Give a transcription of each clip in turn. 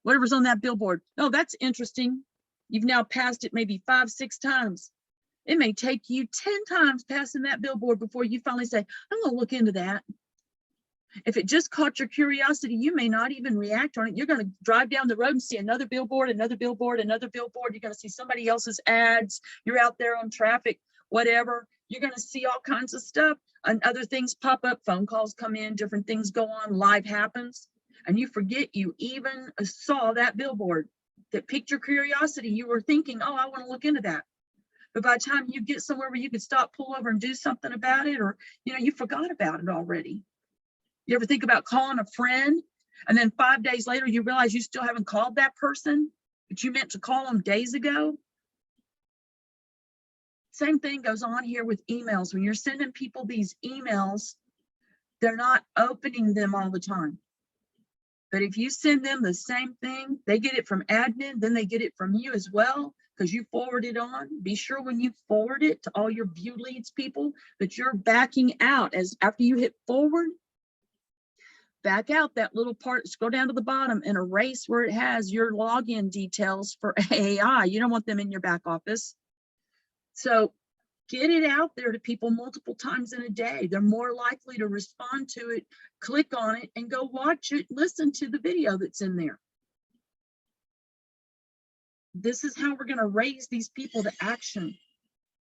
whatever's on that billboard. Oh, that's interesting. You've now passed it maybe 5, 6 times. It may take you 10 times passing that billboard before you finally say, I'm going to look into that. If it just caught your curiosity, you may not even react on it. You're going to drive down the road and see another billboard, another billboard, another billboard. You're going to see somebody else's ads. You're out there on traffic, whatever. You're going to see all kinds of stuff and other things pop up. Phone calls come in, different things go on, life happens. And you forget you even saw that billboard that piqued your curiosity. You were thinking, oh, I want to look into that. But by the time you get somewhere where you could stop, pull over and do something about it, or, you forgot about it already. You ever think about calling a friend and then 5 days later, you realize you still haven't called that person, but you meant to call them days ago? Same thing goes on here with emails. When you're sending people these emails, they're not opening them all the time. But if you send them the same thing, they get it from admin, then they get it from you as well, because you forward it on. Be sure when you forward it to all your view leads people that you're backing out. As after you hit forward, back out that little part, scroll down to the bottom and erase where it has your login details for AI. You don't want them in your back office. So get it out there to people multiple times in a day. They're more likely to respond to it, click on it, and go watch it, listen to the video that's in there. This is how we're going to raise these people to action.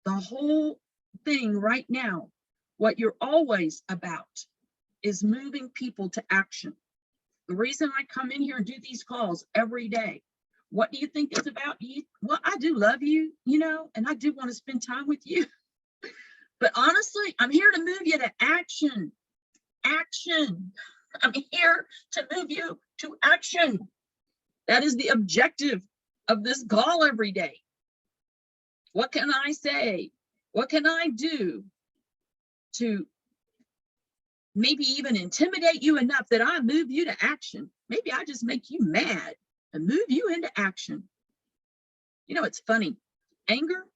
The whole thing right now, what you're always about, is moving people to action. The reason I come in here and do these calls every day, what do you think it's about? Well, I do love you, and I do want to spend time with you. But honestly, I'm here to move you to action. Action. I'm here to move you to action. That is the objective of this call every day. What can I say? What can I do to maybe even intimidate you enough that I move you to action? Maybe I just make you mad and move you into action. It's funny. Anger,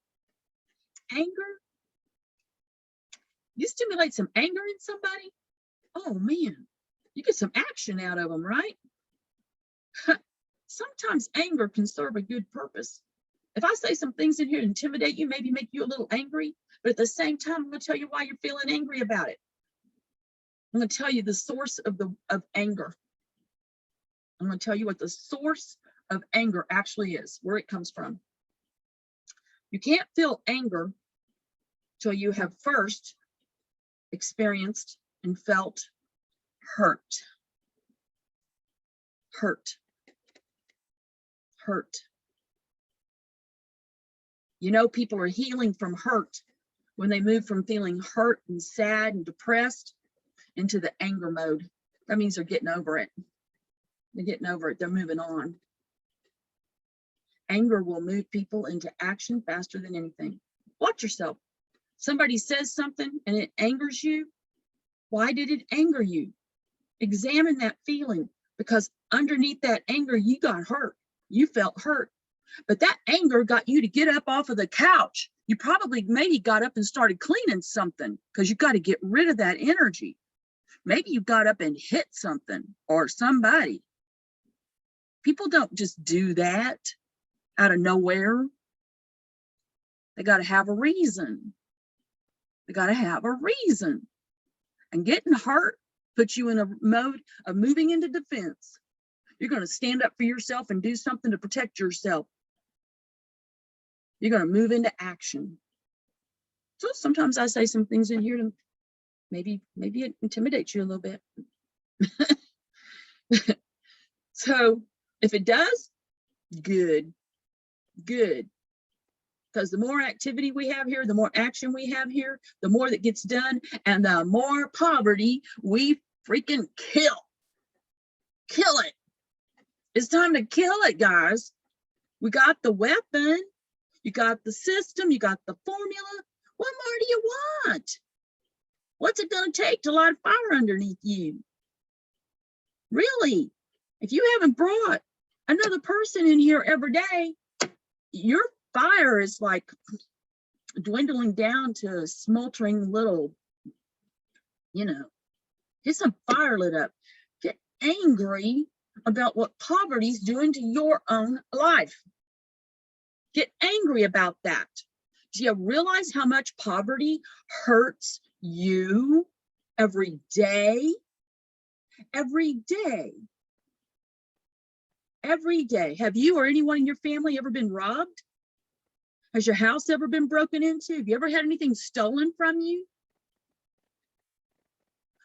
you stimulate some anger in somebody, oh man, you get some action out of them, right? Sometimes anger can serve a good purpose. If I say some things in here to intimidate you, maybe make you a little angry, but at the same time, I'm going to tell you why you're feeling angry about it. I'm going to tell you the source of anger. I'm going to tell you what the source of anger actually is, where it comes from. You can't feel anger till you have first experienced and felt hurt. People are healing from hurt when they move from feeling hurt and sad and depressed into the anger mode. That means they're getting over it. They're moving on. Anger will move people into action faster than anything. Watch yourself. Somebody says something and it angers you. Why did it anger you? Examine that feeling, because underneath that anger, you got hurt. You felt hurt. But that anger got you to get up off of the couch. You probably maybe got up and started cleaning something, because you got to get rid of that energy. Maybe you got up and hit something or somebody. People don't just do that out of nowhere. They got to have a reason. And getting hurt puts you in a mode of moving into defense. You're going to stand up for yourself and do something to protect yourself. You're going to move into action. So sometimes I say some things in here to maybe it intimidates you a little bit. So if it does, good. Because the more activity we have here, the more action we have here, the more that gets done, and the more poverty we freaking kill. Kill it. It's time to kill it, guys. We got the weapon, you got the system, you got the formula. What more do you want? What's it going to take to light a fire underneath you? Really? If you haven't brought another person in here every day, your fire is like dwindling down to a smoldering little, get some fire lit up. Get angry about what poverty's doing to your own life. Get angry about that. Do you realize how much poverty hurts you every day? Every day. Every day. Have you or anyone in your family ever been robbed? Has your house ever been broken into? Have you ever had anything stolen from you?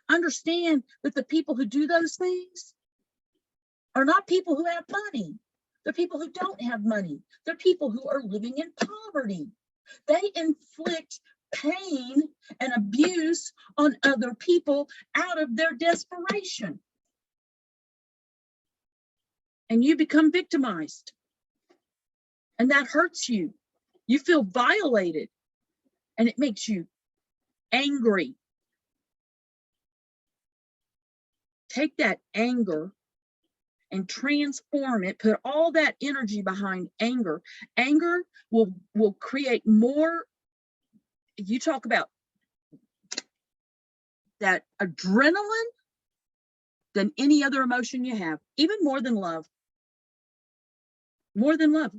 Understand that the people who do those things are not people who have money. They're people who don't have money. They're people who are living in poverty. They inflict pain and abuse on other people out of their desperation. And you become victimized. And that hurts you. You feel violated. And it makes you angry. Take that anger and transform it, put all that energy behind anger. Anger will create more. You talk about that adrenaline than any other emotion you have, even more than love. More than love.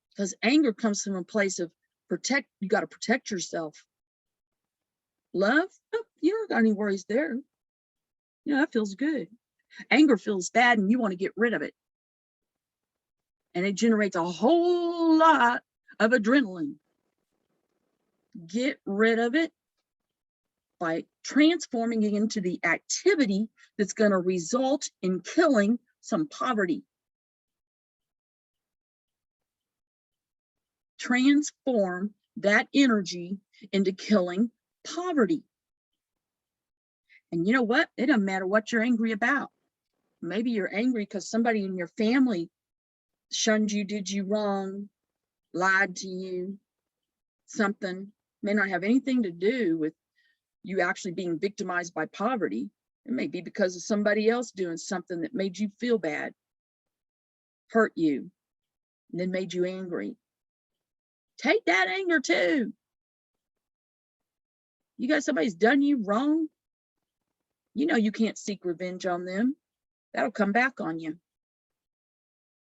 Because anger comes from a place of protect. You got to protect yourself. Love, oh, you don't got any worries there. Yeah, that feels good. Anger feels bad and you want to get rid of it. And it generates a whole lot of adrenaline. Get rid of it by transforming it into the activity that's going to result in killing some poverty. Transform that energy into killing poverty. And you know what? It doesn't matter what you're angry about. Maybe you're angry because somebody in your family shunned you, did you wrong, lied to you, something. May not have anything to do with you actually being victimized by poverty. It may be because of somebody else doing something that made you feel bad, hurt you, and then made you angry. Take that anger too. You got somebody's done you wrong. You know you can't seek revenge on them. That'll come back on you.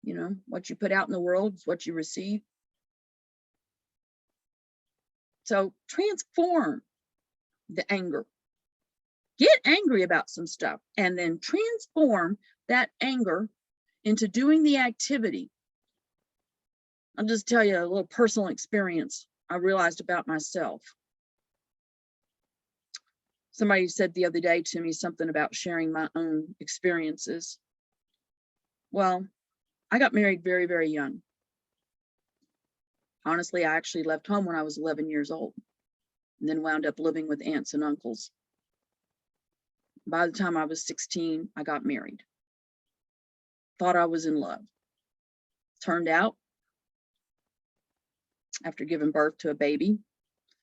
You know, what you put out in the world is what you receive. So transform the anger. Get angry about some stuff and then transform that anger into doing the activity. I'll just tell you a little personal experience I realized about myself. Somebody said the other day to me something about sharing my own experiences. Well, I got married very, very young. Honestly, I actually left home when I was 11 years old and then wound up living with aunts and uncles. By the time I was 16, I got married. Thought I was in love. Turned out, after giving birth to a baby,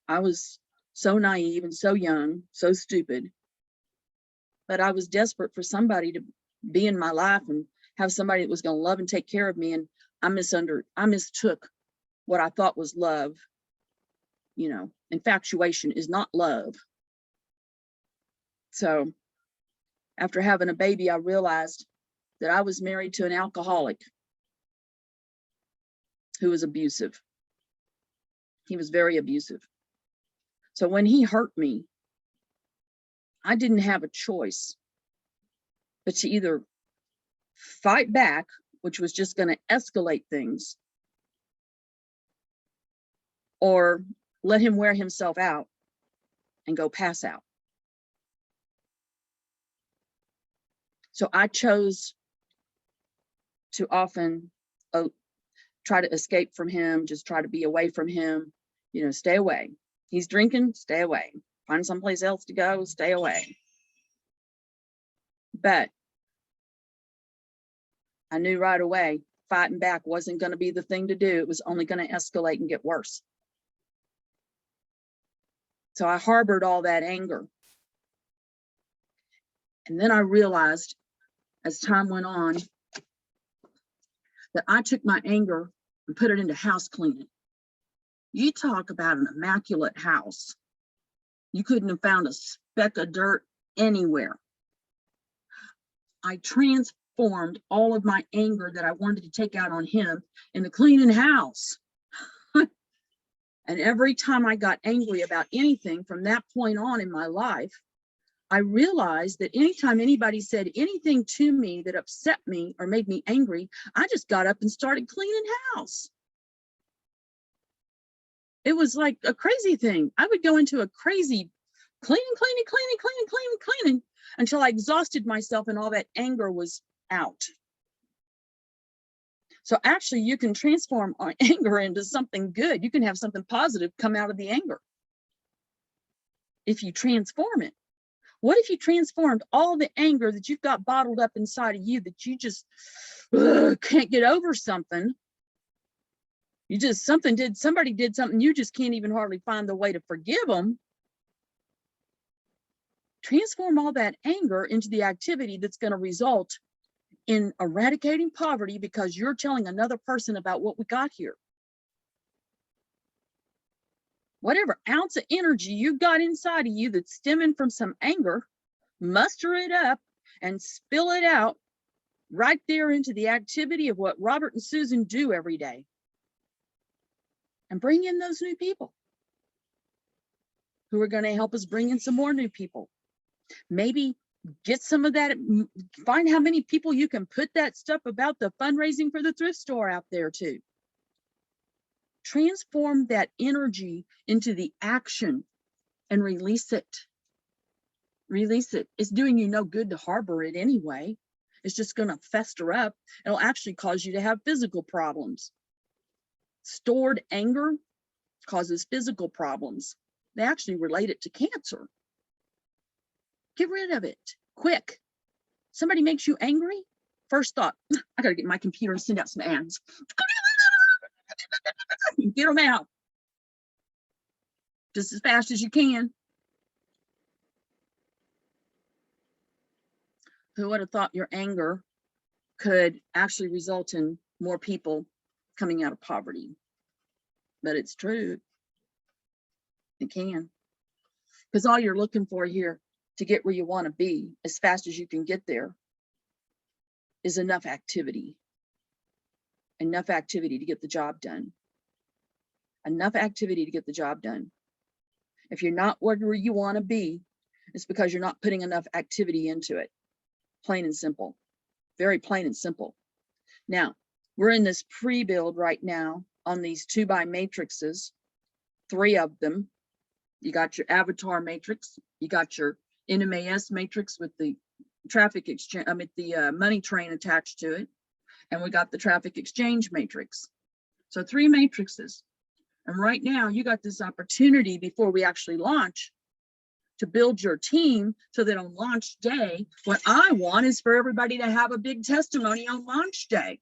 I was so naive and so young, so stupid. But I was desperate for somebody to be in my life and have somebody that was going to love and take care of me. And I mistook what I thought was love. You know, infatuation is not love. So after having a baby, I realized that I was married to an alcoholic who was abusive. He was very abusive. So when he hurt me, I didn't have a choice but to either fight back, which was just going to escalate things, or let him wear himself out and go pass out. So I chose to often try to escape from him, just try to be away from him, you know, stay away. He's drinking, stay away. Find someplace else to go, stay away. But I knew right away fighting back wasn't going to be the thing to do. It was only going to escalate and get worse. So I harbored all that anger. And then I realized as time went on that I took my anger and put it into house cleaning. You talk about an immaculate house. You couldn't have found a speck of dirt anywhere. I transformed all of my anger that I wanted to take out on him into cleaning house. And every time I got angry about anything from that point on in my life, I realized that anytime anybody said anything to me that upset me or made me angry, I just got up and started cleaning house. It was like a crazy thing. I would go into a crazy cleaning until I exhausted myself and all that anger was out. So actually, you can transform anger into something good. You can have something positive come out of the anger if you transform it. What if you transformed all the anger that you've got bottled up inside of you, that you just can't get over something? You just, somebody did something, you just can't even hardly find the way to forgive them. Transform all that anger into the activity that's going to result in eradicating poverty, because you're telling another person about what we got here. Whatever ounce of energy you got inside of you that's stemming from some anger, muster it up and spill it out right there into the activity of what Robert and Susan do every day. And bring in those new people who are going to help us bring in some more new people. Maybe get some of that, find how many people you can put that stuff about the fundraising for the thrift store out there too. Transform that energy into the action and release it. Release it. It's doing you no good to harbor it anyway. It's just going to fester up. It'll actually cause you to have physical problems. Stored anger causes physical problems. They actually relate it to cancer. Get rid of it, quick. Somebody makes you angry, first thought, I gotta get my computer and send out some ads. Get them out just as fast as you can. Who would have thought your anger could actually result in more people coming out of poverty? But it's true. It can. Because all you're looking for here to get where you want to be as fast as you can get there is enough activity. Enough activity to get the job done. Enough activity to get the job done. If you're not where you want to be, it's because you're not putting enough activity into it. Plain and simple. Very plain and simple. Now, we're in this pre-build right now on these 2x matrices, 3 of them. You got your avatar matrix, you got your NMAS matrix with the traffic exchange, the money train attached to it, and we got the traffic exchange matrix. So 3 matrices. And right now you got this opportunity before we actually launch to build your team so that on launch day, what I want is for everybody to have a big testimony on launch day.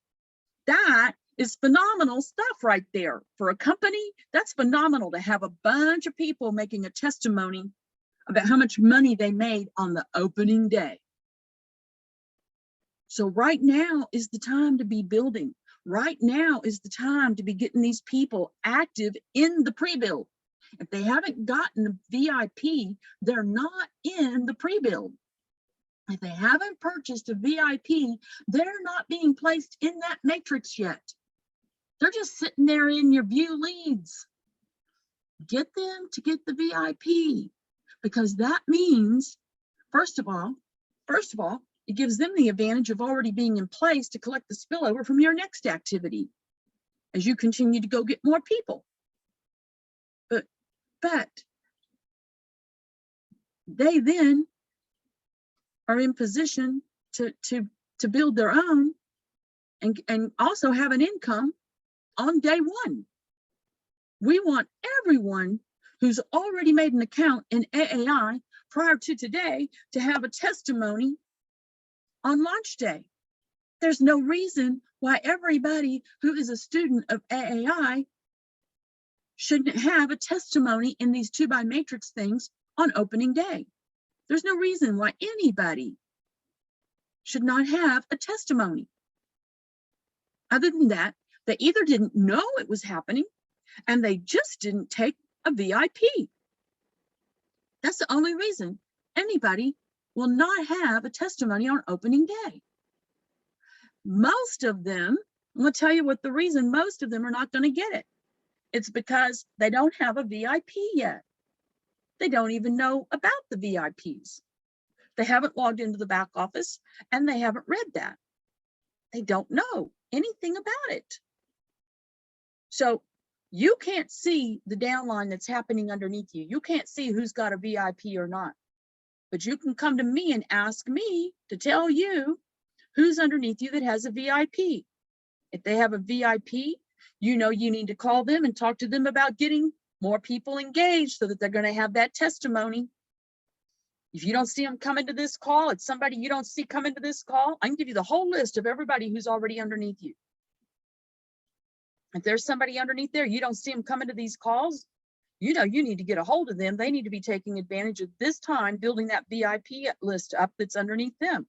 That is phenomenal stuff right there. For a company, that's phenomenal to have a bunch of people making a testimony about how much money they made on the opening day. So right now is the time to be building. Right now is the time to be getting these people active in the pre-build. If they haven't gotten the VIP, they're not in the pre-build. If they haven't purchased a VIP, they're not being placed in that matrix yet. They're just sitting there in your view leads. Get them to get the VIP, because that means, first of all, it gives them the advantage of already being in place to collect the spillover from your next activity as you continue to go get more people. But they then are in position to build their own and also have an income on day one. We want everyone who's already made an account in AAI prior to today to have a testimony on launch day. There's no reason why everybody who is a student of AAI shouldn't have a testimony in these 2x matrix things on opening day. There's no reason why anybody should not have a testimony. Other than that, they either didn't know it was happening and they just didn't take a VIP. That's the only reason anybody will not have a testimony on opening day. Most of them, I'm going to tell you what the reason most of them are not going to get it. It's because they don't have a VIP yet. They don't even know about the VIPs. They haven't logged into the back office and they haven't read that. They don't know anything about it. So you can't see the downline that's happening underneath you. You can't see who's got a VIP or not. But you can come to me and ask me to tell you who's underneath you that has a VIP. If they have a VIP, you know you need to call them and talk to them about getting more people engaged so that they're going to have that testimony. If you don't see them coming to this call, it's somebody you don't see coming to this call, I can give you the whole list of everybody who's already underneath you. If there's somebody underneath there, you don't see them coming to these calls, you know you need to get a hold of them. They need to be taking advantage of this time building that VIP list up that's underneath them.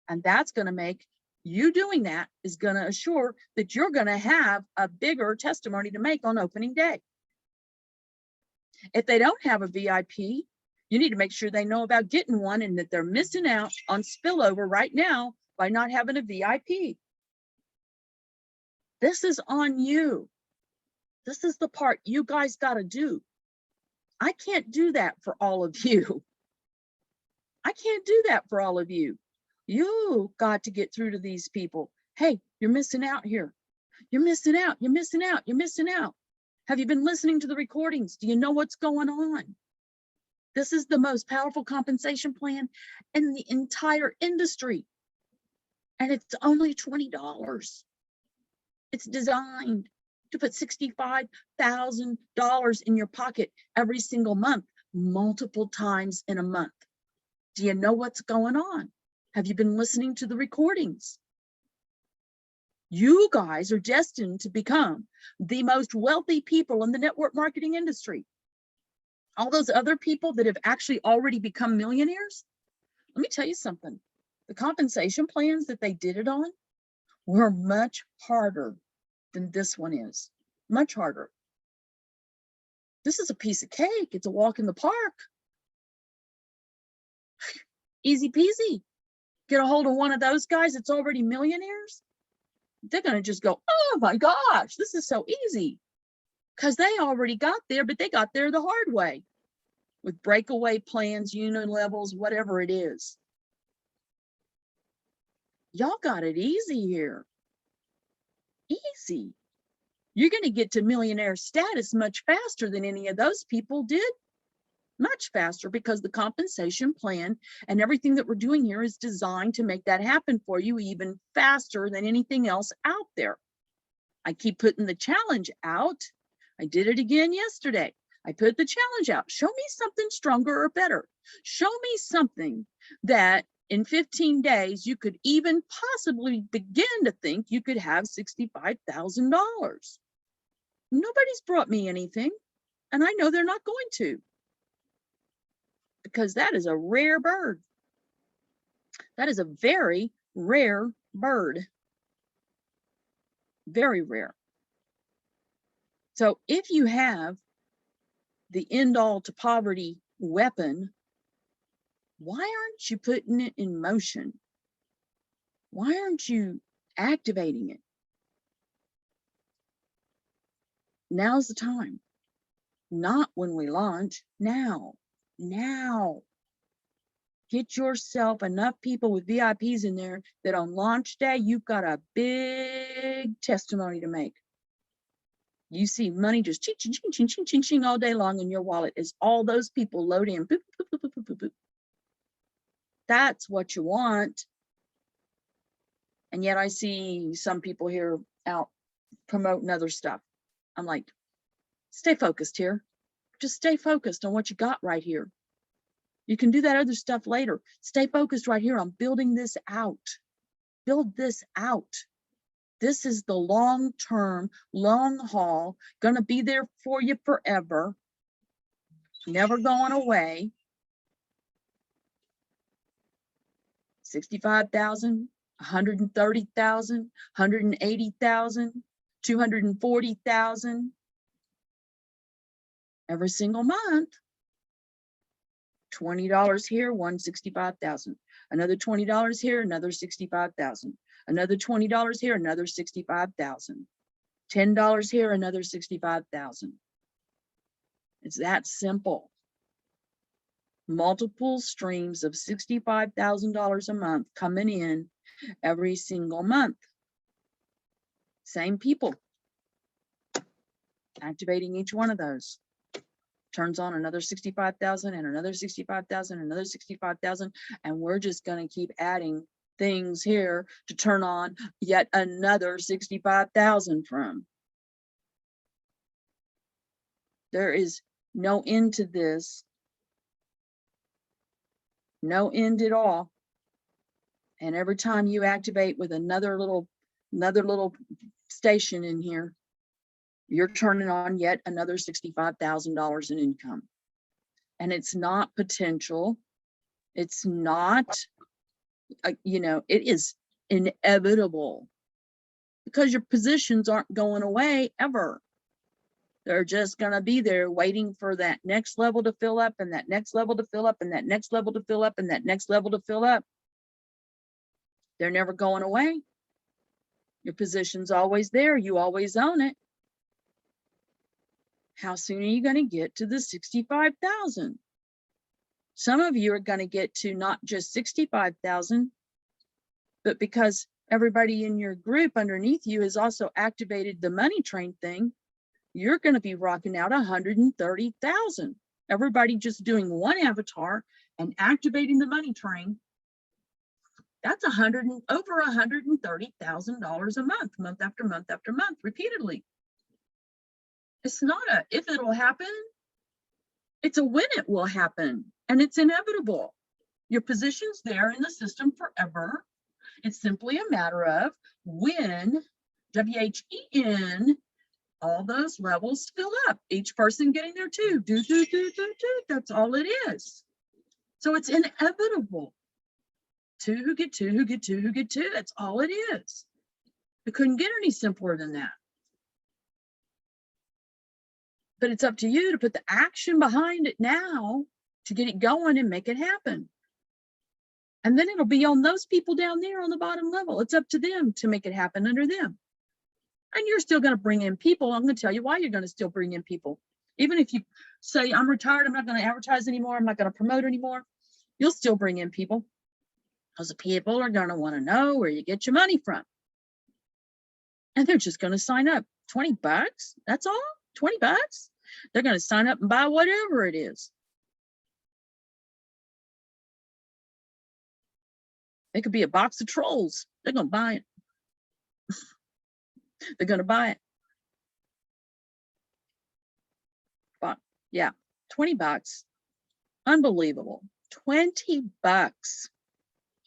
And that's going to make you doing that is going to assure that you're going to have a bigger testimony to make on opening day. If they don't have a VIP, you need to make sure they know about getting one and that they're missing out on spillover right now by not having a VIP. This is on you. This is the part you guys got to do. I can't do that for all of you. I can't do that for all of you. You got to get through to these people. Hey, you're missing out here. You're missing out. You're missing out. You're missing out. Have you been listening to the recordings? Do you know what's going on? This is the most powerful compensation plan in the entire industry. And it's only $20. It's designed to put $65,000 in your pocket every single month, multiple times in a month. Do you know what's going on? Have you been listening to the recordings? You guys are destined to become the most wealthy people in the network marketing industry. All those other people that have actually already become millionaires, let me tell you something. The compensation plans that they did it on were much harder than this one is. Much harder. This is a piece of cake. It's a walk in the park. Easy peasy. Get a hold of one of those guys that's already millionaires. They're going to just go, oh my gosh, this is so easy. Because they already got there, but they got there the hard way with breakaway plans, unit levels, whatever it is. Y'all got it easy here. Easy. You're going to get to millionaire status much faster than any of those people did. Much faster, because the compensation plan and everything that we're doing here is designed to make that happen for you even faster than anything else out there. I keep putting the challenge out. I did it again yesterday. I put the challenge out. Show me something stronger or better. Show me something that in 15 days you could even possibly begin to think you could have $65,000. Nobody's brought me anything, and I know they're not going to, because that is a rare bird. That is a very rare bird. Very rare. So if you have the end all to poverty weapon, why aren't you putting it in motion? Why aren't you activating it? Now's the time. Not when we launch, now. Now. Get yourself enough people with VIPs in there that on launch day, you've got a big testimony to make. You see money just ching, ching, ching, ching, ching, ching, ching all day long in your wallet as all those people load in. Boop, boop, boop, boop, boop, boop. That's what you want. And yet I see some people here out promoting other stuff. I'm like, stay focused here. Just stay focused on what you got right here. You can do that other stuff later. Stay focused right here on building this out. Build this out. This is the long-term, long haul, going to be there for you forever, never going away. 65,000, 130,000, 180,000, 240,000 every single month. $20 here, $165,000. Another $20 here, another $65,000. Another $20 here, another $65,000. $10 here, another $65,000. It's that simple. Multiple streams of $65,000 a month coming in every single month. Same people. Activating each one of those. Turns on another 65,000 and another 65,000, another 65,000. And we're just going to keep adding things here to turn on yet another 65,000 from. There is no end to this. No end at all. And every time you activate with another little station in here, you're turning on yet another $65,000 in income. And it's not potential. It's not, you know, it is inevitable because your positions aren't going away ever. They're just going to be there waiting for that next level to fill up and that next level to fill up and that next level to fill up and that next level to fill up. They're never going away. Your position's always there. You always own it. How soon are you going to get to the 65,000? Some of you are going to get to not just 65,000, but because everybody in your group underneath you has also activated the money train thing, you're going to be rocking out 130,000. Everybody just doing one avatar and activating the money train. That's over $130,000 a month, month after month after month, repeatedly. It's not a if it'll happen, it's a when it will happen, and it's inevitable. Your position's there in the system forever. It's simply a matter of when, WHEN, all those levels fill up, each person getting their two, do, that's all it is. So it's inevitable. Two who get two, who get two, who get two, that's all it is. It couldn't get any simpler than that. But it's up to you to put the action behind it now to get it going and make it happen. And then it'll be on those people down there on the bottom level. It's up to them to make it happen under them. And you're still going to bring in people. I'm going to tell you why you're going to still bring in people. Even if you say, I'm retired, I'm not going to advertise anymore, I'm not going to promote anymore, you'll still bring in people. Because the people are going to want to know where you get your money from. And they're just going to sign up. 20 bucks, that's all? 20 bucks? They're going to sign up and buy whatever it is. It could be a box of trolls. They're going to buy it. They're going to buy it. But yeah, 20 bucks. Unbelievable. 20 bucks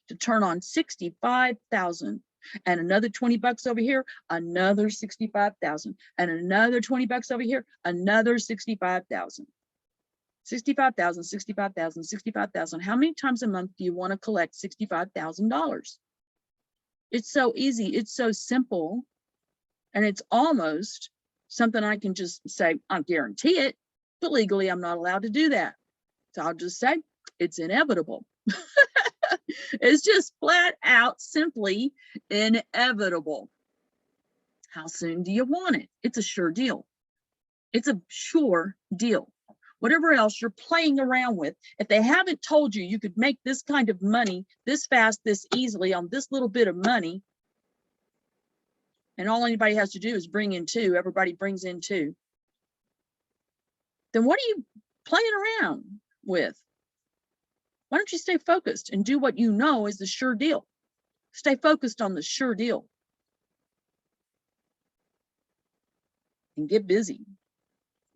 to turn on 65,000. And another 20 bucks over here, another 65,000. And another 20 bucks over here, another 65,000. 65,000, 65,000, 65,000. How many times a month do you want to collect $65,000? It's so easy. It's so simple. And it's almost something I can just say, I guarantee it, but legally I'm not allowed to do that. So I'll just say it's inevitable. It's just flat out simply inevitable. How soon do you want it? It's a sure deal. It's a sure deal. Whatever else you're playing around with, if they haven't told you you could make this kind of money this fast, this easily on this little bit of money, and all anybody has to do is bring in two, everybody brings in two, then what are you playing around with? Why don't you stay focused and do what you know is the sure deal? Stay focused on the sure deal. And get busy.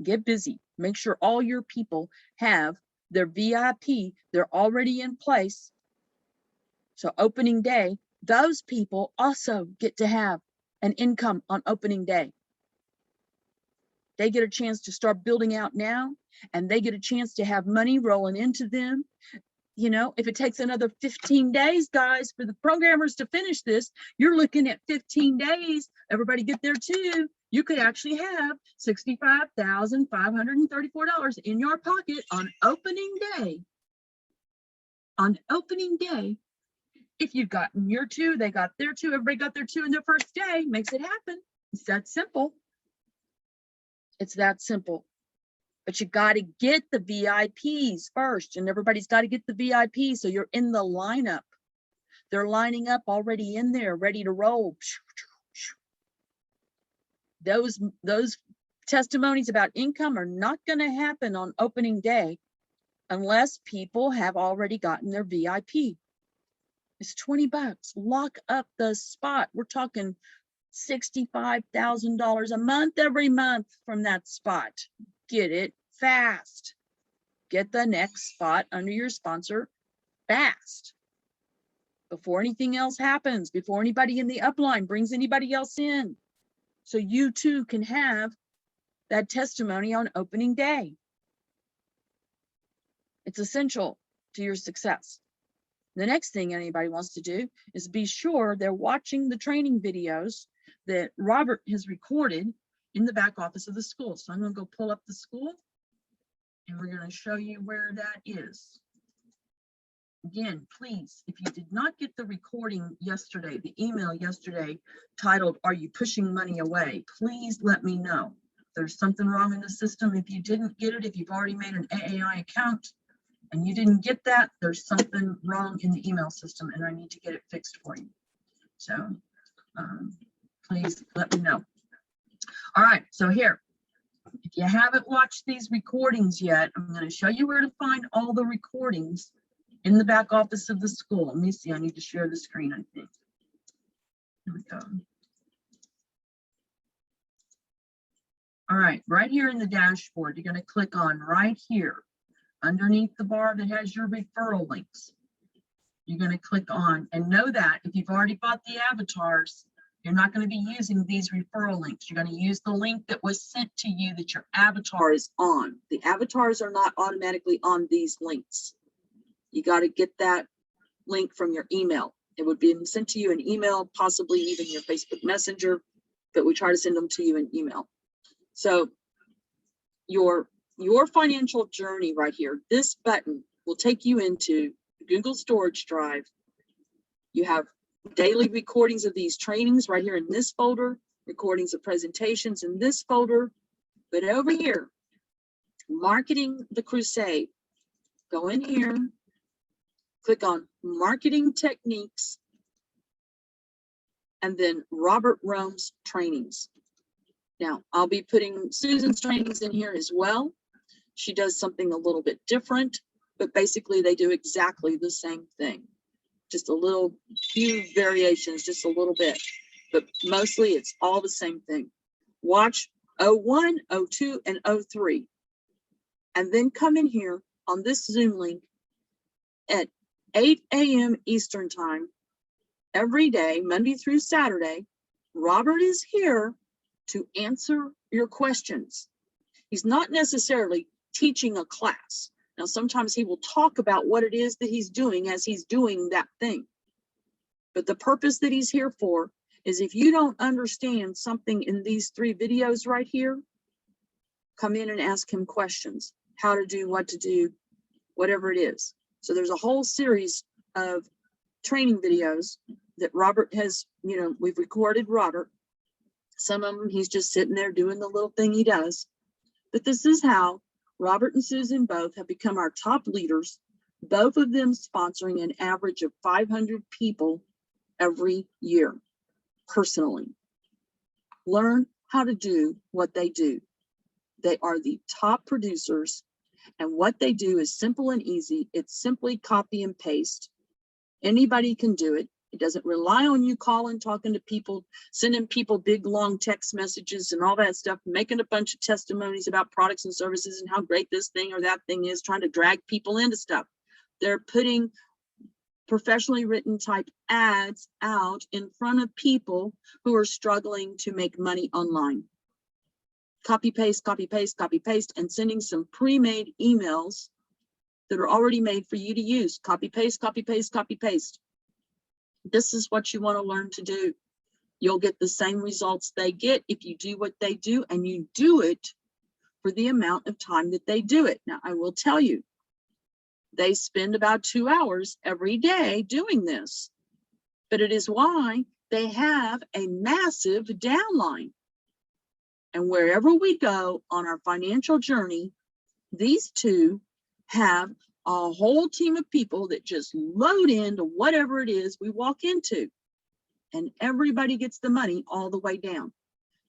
Get busy. Make sure all your people have their VIP. They're already in place. So opening day, those people also get to have an income on opening day. They get a chance to start building out now, and they get a chance to have money rolling into them. You know, if it takes another 15 days, guys, for the programmers to finish this, you're looking at 15 days. Everybody get there too. You could actually have $65,534 in your pocket on opening day. on opening day, if you've gotten your 2, they got their 2, everybody got their 2 in their first day, makes it happen. It's that simple. It's that simple. But you got to get the VIPs first, and everybody's got to get the VIPs. So you're in the lineup. They're lining up already in there, ready to roll. Those testimonies about income are not going to happen on opening day unless people have already gotten their VIP. It's $20. Lock up the spot. We're talking $65,000 a month every month from that spot. Get it fast. Get the next spot under your sponsor fast. Before anything else happens, before anybody in the upline brings anybody else in. So you too can have that testimony on opening day. It's essential to your success. The next thing anybody wants to do is be sure they're watching the training videos that Robert has recorded in the back office of the school. So I'm going to go pull up the school and we're going to show you where that is. Again, please, if you did not get the recording yesterday, the email yesterday titled, "Are you pushing money away?" Please let me know. If there's something wrong in the system, if you didn't get it, if you've already made an AAI account and you didn't get that, there's something wrong in the email system and I need to get it fixed for you. So please let me know. All right, so here, if you haven't watched these recordings yet, I'm going to show you where to find all the recordings in the back office of the school. Let me see, I need to share the screen, I think. Here we go. All right, right here in the dashboard, you're going to click on right here underneath the bar that has your referral links. You're going to click on, and know that if you've already bought the avatars, you're not going to be using these referral links. You're going to use the link that was sent to you that your avatar is on. The avatars are not automatically on these links. You got to get that link from your email. It would be sent to you in email, possibly even your Facebook Messenger, but we try to send them to you in email. So your financial journey right here, this button will take you into Google Storage Drive. You have daily recordings of these trainings right here in this folder, recordings of presentations in this folder, but over here, Marketing the Crusade. Go in here, click on Marketing Techniques, and then Robert Rome's trainings. Now, I'll be putting Susan's trainings in here as well. She does something a little bit different, but basically they do exactly the same thing. Just a little few variations, just a little bit, but mostly it's all the same thing. Watch 01, 02, and 03, and then come in here on this Zoom link at 8 a.m. Eastern time every day, Monday through Saturday. Robert is here to answer your questions. He's not necessarily teaching a class. Now, sometimes he will talk about what it is that he's doing as he's doing that thing. But the purpose that he's here for is if you don't understand something in these 3 videos right here, come in and ask him questions, how to do, what to do, whatever it is. So there's a whole series of training videos that Robert has, we've recorded Robert. Some of them, he's just sitting there doing the little thing he does. But this is how Robert and Susan both have become our top leaders, both of them sponsoring an average of 500 people every year, personally. Learn how to do what they do. They are the top producers, and what they do is simple and easy. It's simply copy and paste. Anybody can do it. It doesn't rely on you calling, talking to people, sending people big, long text messages and all that stuff, making a bunch of testimonies about products and services and how great this thing or that thing is, trying to drag people into stuff. They're putting professionally written type ads out in front of people who are struggling to make money online. Copy, paste, copy, paste, copy, paste, and sending some pre-made emails that are already made for you to use. Copy, paste, copy, paste, copy, paste. This is what you want to learn to do. You'll get the same results they get if you do what they do, and you do it for the amount of time that they do it. Now, I will tell you, They spend about 2 hours every day doing this, but it is why they have a massive downline. And wherever we go on our financial journey, these two have a whole team of people that just load into whatever it is we walk into, and everybody gets the money all the way down.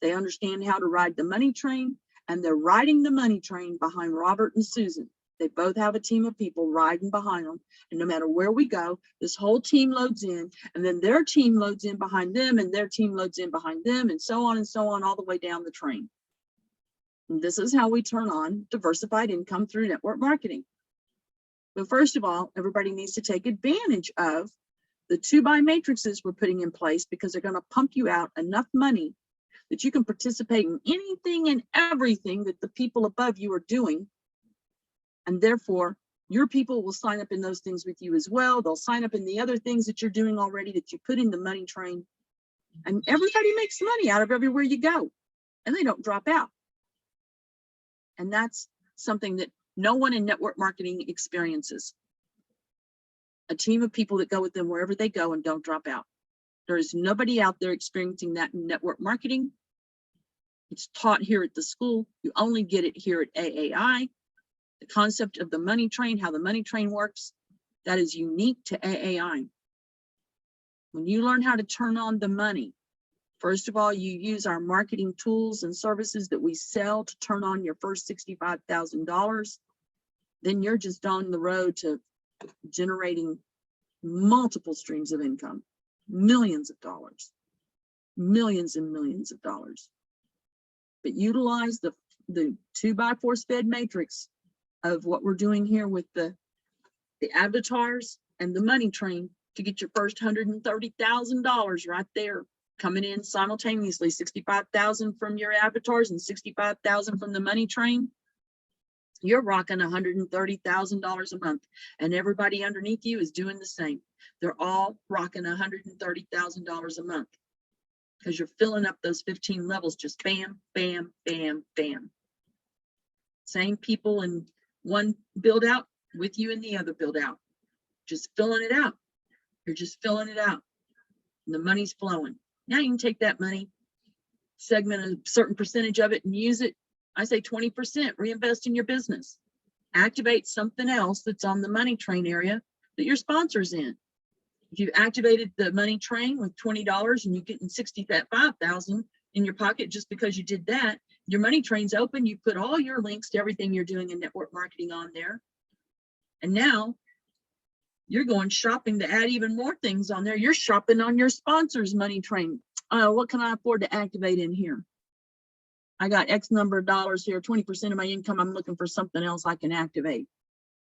They understand how to ride the money train, and they're riding the money train behind Robert and Susan. They both have a team of people riding behind them, and no matter where we go, this whole team loads in, and then their team loads in behind them, and their team loads in behind them, and so on all the way down the train. And this is how we turn on diversified income through network marketing. But first of all, everybody needs to take advantage of the 2-buy matrices we're putting in place, because they're going to pump you out enough money that you can participate in anything and everything that the people above you are doing. And therefore, your people will sign up in those things with you as well. They'll sign up in the other things that you're doing already that you put in the money train. And everybody makes money out of everywhere you go, and they don't drop out. And that's something that no one in network marketing experiences. A team of people that go with them wherever they go and don't drop out. There is nobody out there experiencing that in network marketing. It's taught here at the school. You only get it here at AAI. The concept of the money train, how the money train works, that is unique to AAI. When you learn how to turn on the money, first of all, you use our marketing tools and services that we sell to turn on your first $65,000. Then you're just on the road to generating multiple streams of income, millions of dollars, millions and millions of dollars. But utilize the 2-by force fed matrix of what we're doing here with the avatars and the money train to get your first $130,000 right there coming in simultaneously. 65,000 from your avatars and 65,000 from the money train. You're rocking $130,000 a month, and everybody underneath you is doing the same. They're all rocking $130,000 a month, because you're filling up those 15 levels, just bam, bam, bam, bam. Same people in one build out with you in the other build out, just filling it out. You're just filling it out, and the money's flowing. Now you can take that money, segment a certain percentage of it and use it. I say 20%, reinvest in your business. Activate something else that's on the money train area that your sponsor's in. If you've activated the money train with $20 and you're getting $65,000 in your pocket just because you did that, your money train's open. You put all your links to everything you're doing in network marketing on there. And now you're going shopping to add even more things on there. You're shopping on your sponsor's money train. What can I afford to activate in here? I got X number of dollars here, 20% of my income. I'm looking for something else I can activate.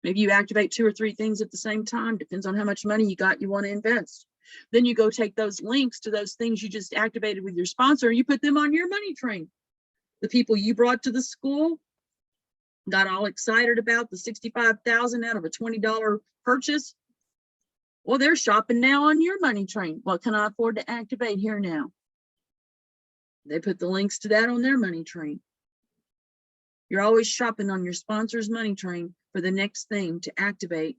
Maybe you activate 2 or 3 things at the same time. Depends on how much money you got, you want to invest. Then you go take those links to those things you just activated with your sponsor, and you put them on your money train. The people you brought to the school got all excited about the $65,000 out of a $20 purchase. Well, they're shopping now on your money train. What can I afford to activate here now? They put the links to that on their money train. You're always shopping on your sponsor's money train for the next thing to activate.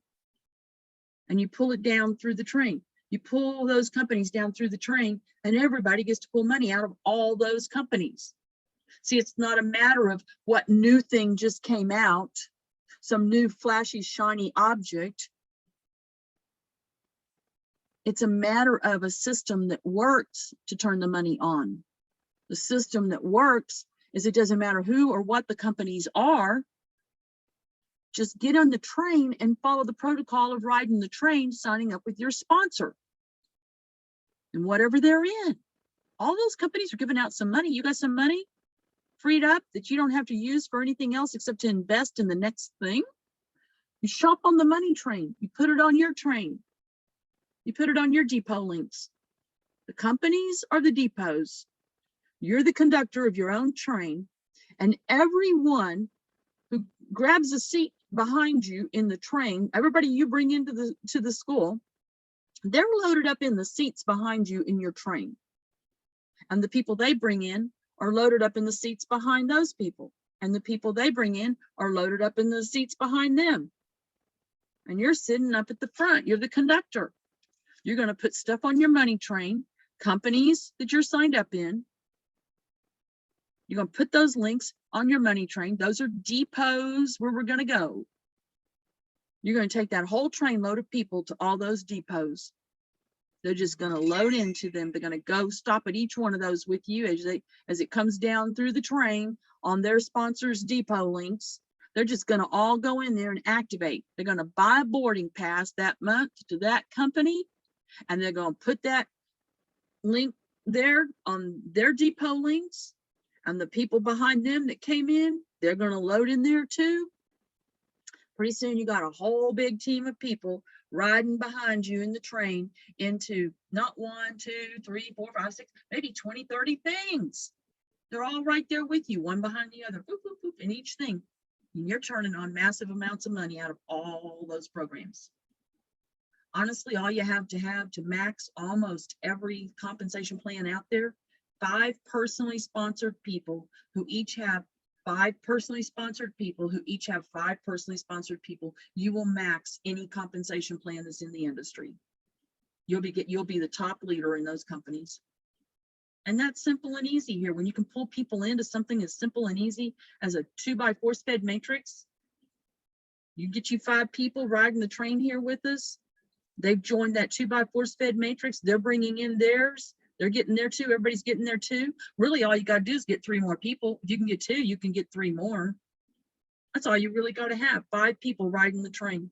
And you pull it down through the train. You pull those companies down through the train, and everybody gets to pull money out of all those companies. See, it's not a matter of what new thing just came out, some new flashy, shiny object. It's a matter of a system that works to turn the money on. The system that works is it doesn't matter who or what the companies are. Just get on the train and follow the protocol of riding the train, signing up with your sponsor. And whatever they're in, all those companies are giving out some money. You got some money freed up that you don't have to use for anything else except to invest in the next thing. You shop on the money train. You put it on your train. You put it on your depot links. The companies are the depots. You're the conductor of your own train, and everyone who grabs a seat behind you in the train, everybody you bring into the school, they're loaded up in the seats behind you in your train. And the people they bring in are loaded up in the seats behind those people. And the people they bring in are loaded up in the seats behind them. and you're sitting up at the front. You're the conductor. You're going to put stuff on your money train, companies that you're signed up in. You're going to put those links on your money train. Those are depots where we're going to go. You're going to take that whole train load of people to all those depots. They're just going to load into them. They're going to go stop at each one of those with you as it comes down through the train on their sponsors' depot links. They're just going to all go in there and activate. They're going to buy a boarding pass that month to that company, and they're going to put that link there on their depot links, and the people behind them that came in, they're going to load in there too. Pretty soon you got a whole big team of people riding behind you in the train into not 1, 2, 3, 4, 5, 6, maybe 20, 30 things. They're all right there with you, one behind the other, boop, boop, boop, in each thing. And you're turning on massive amounts of money out of all those programs. Honestly, all you have to max almost every compensation plan out there, 5 personally sponsored people who each have 5 personally sponsored people who each have 5 personally sponsored people, you will max any compensation plan that's in the industry. You'll be the top leader in those companies. And that's simple and easy here. When you can pull people into something as simple and easy as a 2x4 SPED matrix, you get you 5 people riding the train here with us. They've joined that 2x4 SPED matrix. They're bringing in theirs. They're getting there too. Everybody's getting there too. Really, all you got to do is get 3 more people. If you can get 2, you can get 3 more. That's all you really got to have. 5 people riding the train,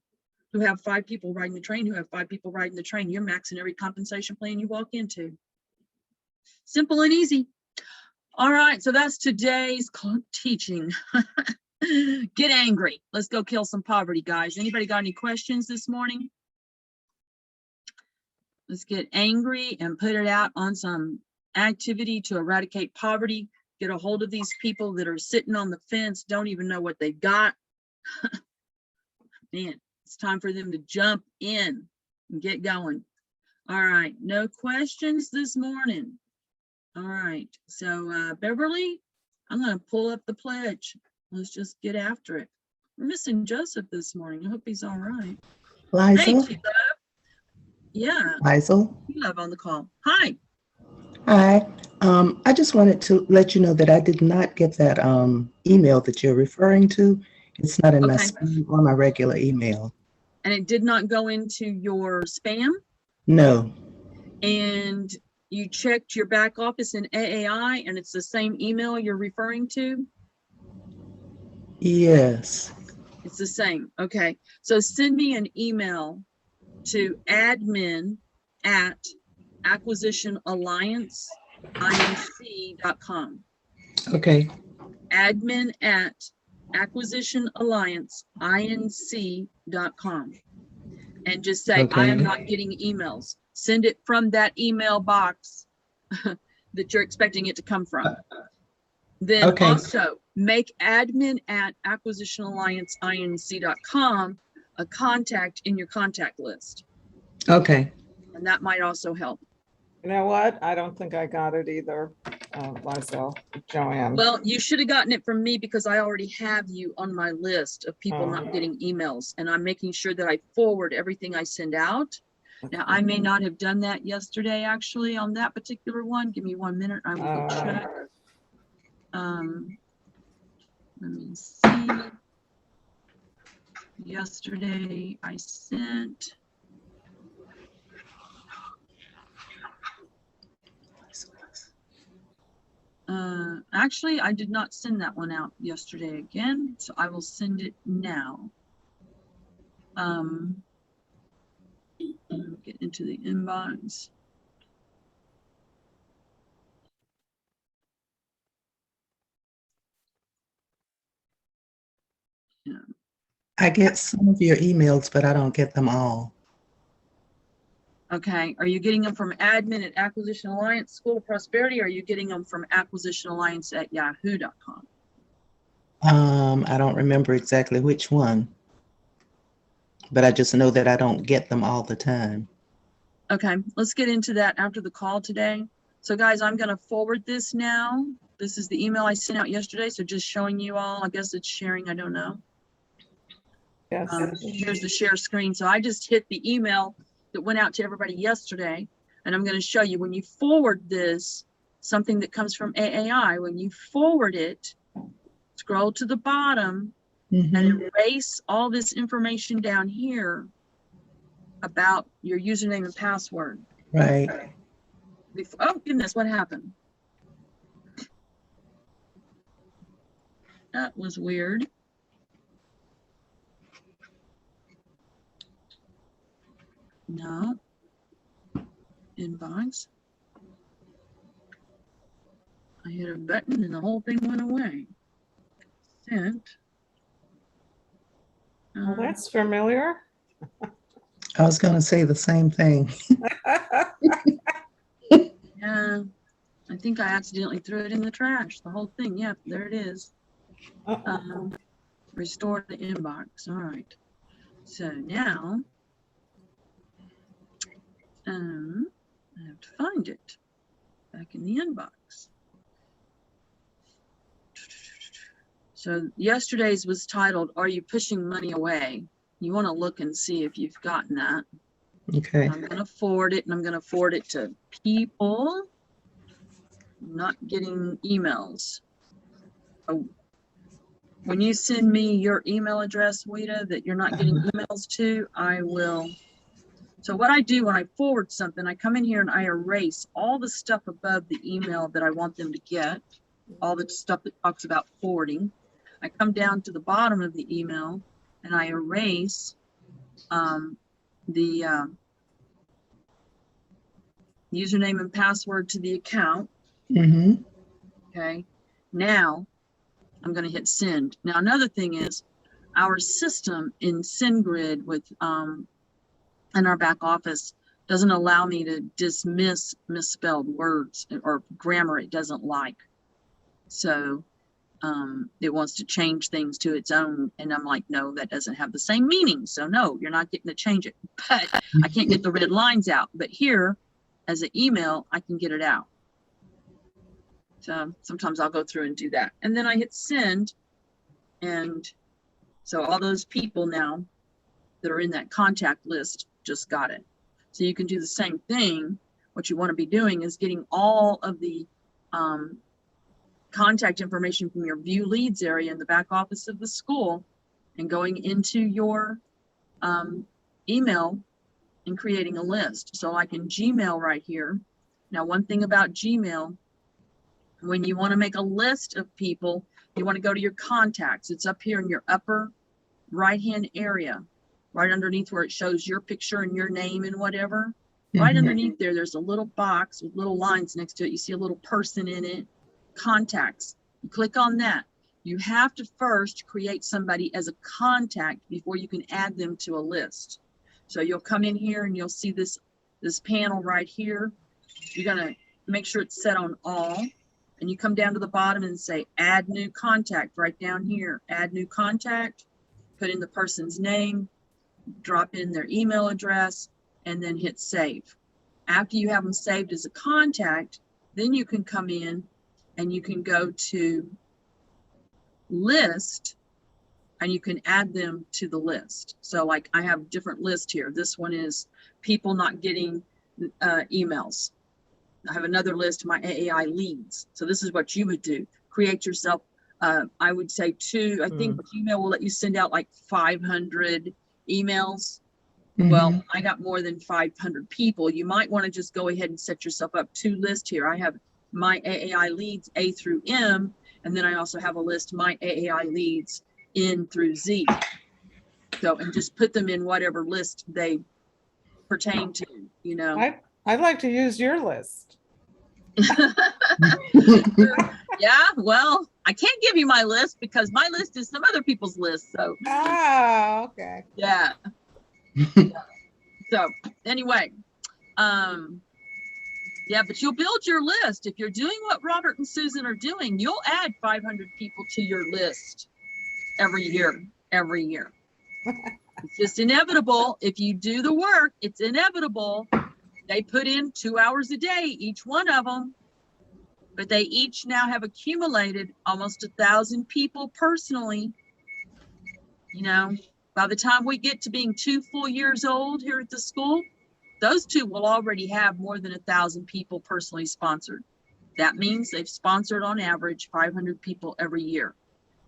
who have 5 people riding the train, who have 5 people riding the train. You're maxing every compensation plan you walk into. Simple and easy. All right, so that's today's teaching. Get angry. Let's go kill some poverty, guys. Anybody got any questions this morning? Let's get angry and put it out on some activity to eradicate poverty. Get a hold of these people that are sitting on the fence, don't even know what they've got. Man, it's time for them to jump in and get going. All right, no questions this morning. All right, so Beverly, I'm going to pull up the pledge. Let's just get after it. We're missing Joseph this morning. I hope he's all right. Liza? Hey, T-Love. Yeah. Liza? T-Love on the call. Hi. Hi. I just wanted to let you know that I did not get that email that you're referring to. It's not in my spam or my regular email. And it did not go into your spam? No. And you checked your back office in AAI and it's the same email you're referring to? Yes. It's the same. Okay. So send me an email to admin@acquisitionallianceinc.com. Okay. admin@acquisitionallianceinc.com. And just say, Okay. I am not getting emails. Send it from that email box that you're expecting it to come from. Then also make admin@acquisitionallianceinc.com a contact in your contact list. Okay. And that might also help. You know what? I don't think I got it either, Liza, Joanne. Well, you should have gotten it from me because I already have you on my list of people not getting emails, and I'm making sure that I forward everything I send out. Now, I may not have done that yesterday, actually, on that particular one. Give me 1 minute. I will go check. Let me see. Yesterday, I sent. Actually, I did not send that one out yesterday again, so I will send it now. Get into the inbox. Yeah. I get some of your emails, but I don't get them all. Okay, are you getting them from admin@Acquisition Alliance School of Prosperity, or are you getting them from acquisitionalliance@yahoo.com? I don't remember exactly which one, but I just know that I don't get them all the time. Okay, let's get into that after the call today. So guys, I'm going to forward this now. This is the email I sent out yesterday, so just showing you all. I guess it's sharing, I don't know. Yes. Here's the share screen. So I just hit the email that went out to everybody yesterday. And I'm going to show you when you forward this, something that comes from AAI, when you forward it, scroll to the bottom and Mhm. erase all this information down here about your username and password. Right. Oh goodness, what happened? That was weird. No. Inbox. I hit a button and the whole thing went away. Sent. Well, that's familiar. I was going to say the same thing. Yeah, I think I accidentally threw it in the trash. The whole thing. Yep, there it is. Restore the inbox. All right. So now, I have to find it back in the inbox. So yesterday's was titled, "Are you pushing money away?" You want to look and see if you've gotten that. Okay. I'm going to forward it, and I'm going to forward it to people not getting emails. Oh, when you send me your email address, Wita, that you're not getting emails to, I will. So what I do when I forward something, I come in here and I erase all the stuff above the email that I want them to get, all the stuff that talks about forwarding. I come down to the bottom of the email and I erase the username and password to the account. Mhm. Okay. Now I'm going to hit send. Now another thing is our system in SendGrid with in our back office doesn't allow me to dismiss misspelled words or grammar it doesn't like. So it wants to change things to its own. And I'm like, no, that doesn't have the same meaning. So no, you're not getting to change it. But I can't get the red lines out. But here, as an email, I can get it out. So sometimes I'll go through and do that. And then I hit send. And so all those people now that are in that contact list just got it. So you can do the same thing. What you want to be doing is getting all of the contact information from your view leads area in the back office of the school and going into your email and creating a list. So like in Gmail right here. Now, one thing about Gmail, when you want to make a list of people, you want to go to your contacts. It's up here in your upper right-hand area, right underneath where it shows your picture and your name and whatever. Right underneath there, there's a little box with little lines next to it. You see a little person in it, contacts. You click on that. You have to first create somebody as a contact before you can add them to a list. So you'll come in here and you'll see this panel right here. You're going to make sure it's set on all. And you come down to the bottom and say, add new contact right down here. Add new contact, put in the person's name, drop in their email address, and then hit save. After you have them saved as a contact, then you can come in and you can go to list and you can add them to the list. So like I have different lists here. This one is people not getting emails. I have another list, my AAI leads. So this is what you would do. Create yourself, I would say I think Gmail will let you send out like 500 emails. Well, I got more than 500 people. You might want to just go ahead and set yourself up 2 lists here. I have my AAI leads A through M, and then I also have a list, my AAI leads N through Z. So, and just put them in whatever list they pertain to, you know. I'd like to use your list. Yeah, well, I can't give you my list because my list is some other people's list. So, Okay. yeah. So anyway, yeah, but you'll build your list. If you're doing what Robert and Susan are doing, you'll add 500 people to your list every year. It's just inevitable. If you do the work, it's inevitable. They put in 2 hours a day, each one of them, but they each now have accumulated almost 1,000 people personally, you know, By the time we get to being 2 full years old here at the school, those two will already have more than 1,000 people personally sponsored. That means they've sponsored on average 500 people every year.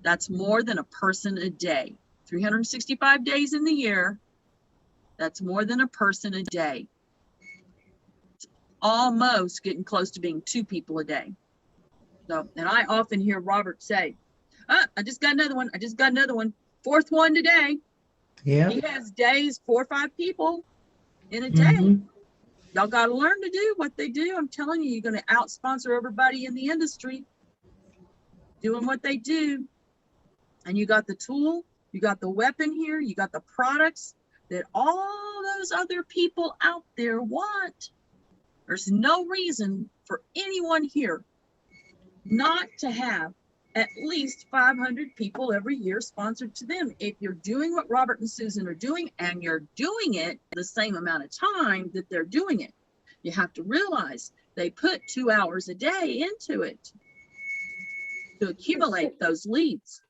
That's more than a person a day. 365 days in the year, that's more than a person a day. It's almost getting close to being 2 people a day. So, and I often hear Robert say, I just got another one. I just got another one. 4th one today. Yeah. He has days, 4 or 5 people in a day. Mhm. Y'all got to learn to do what they do. I'm telling you, you're going to out-sponsor everybody in the industry doing what they do. And you got the tool, you got the weapon here, you got the products that all those other people out there want. There's no reason for anyone here not to have at least 500 people every year sponsored to them. If you're doing what Robert and Susan are doing, and you're doing it the same amount of time that they're doing it, you have to realize they put 2 hours a day into it to accumulate those leads.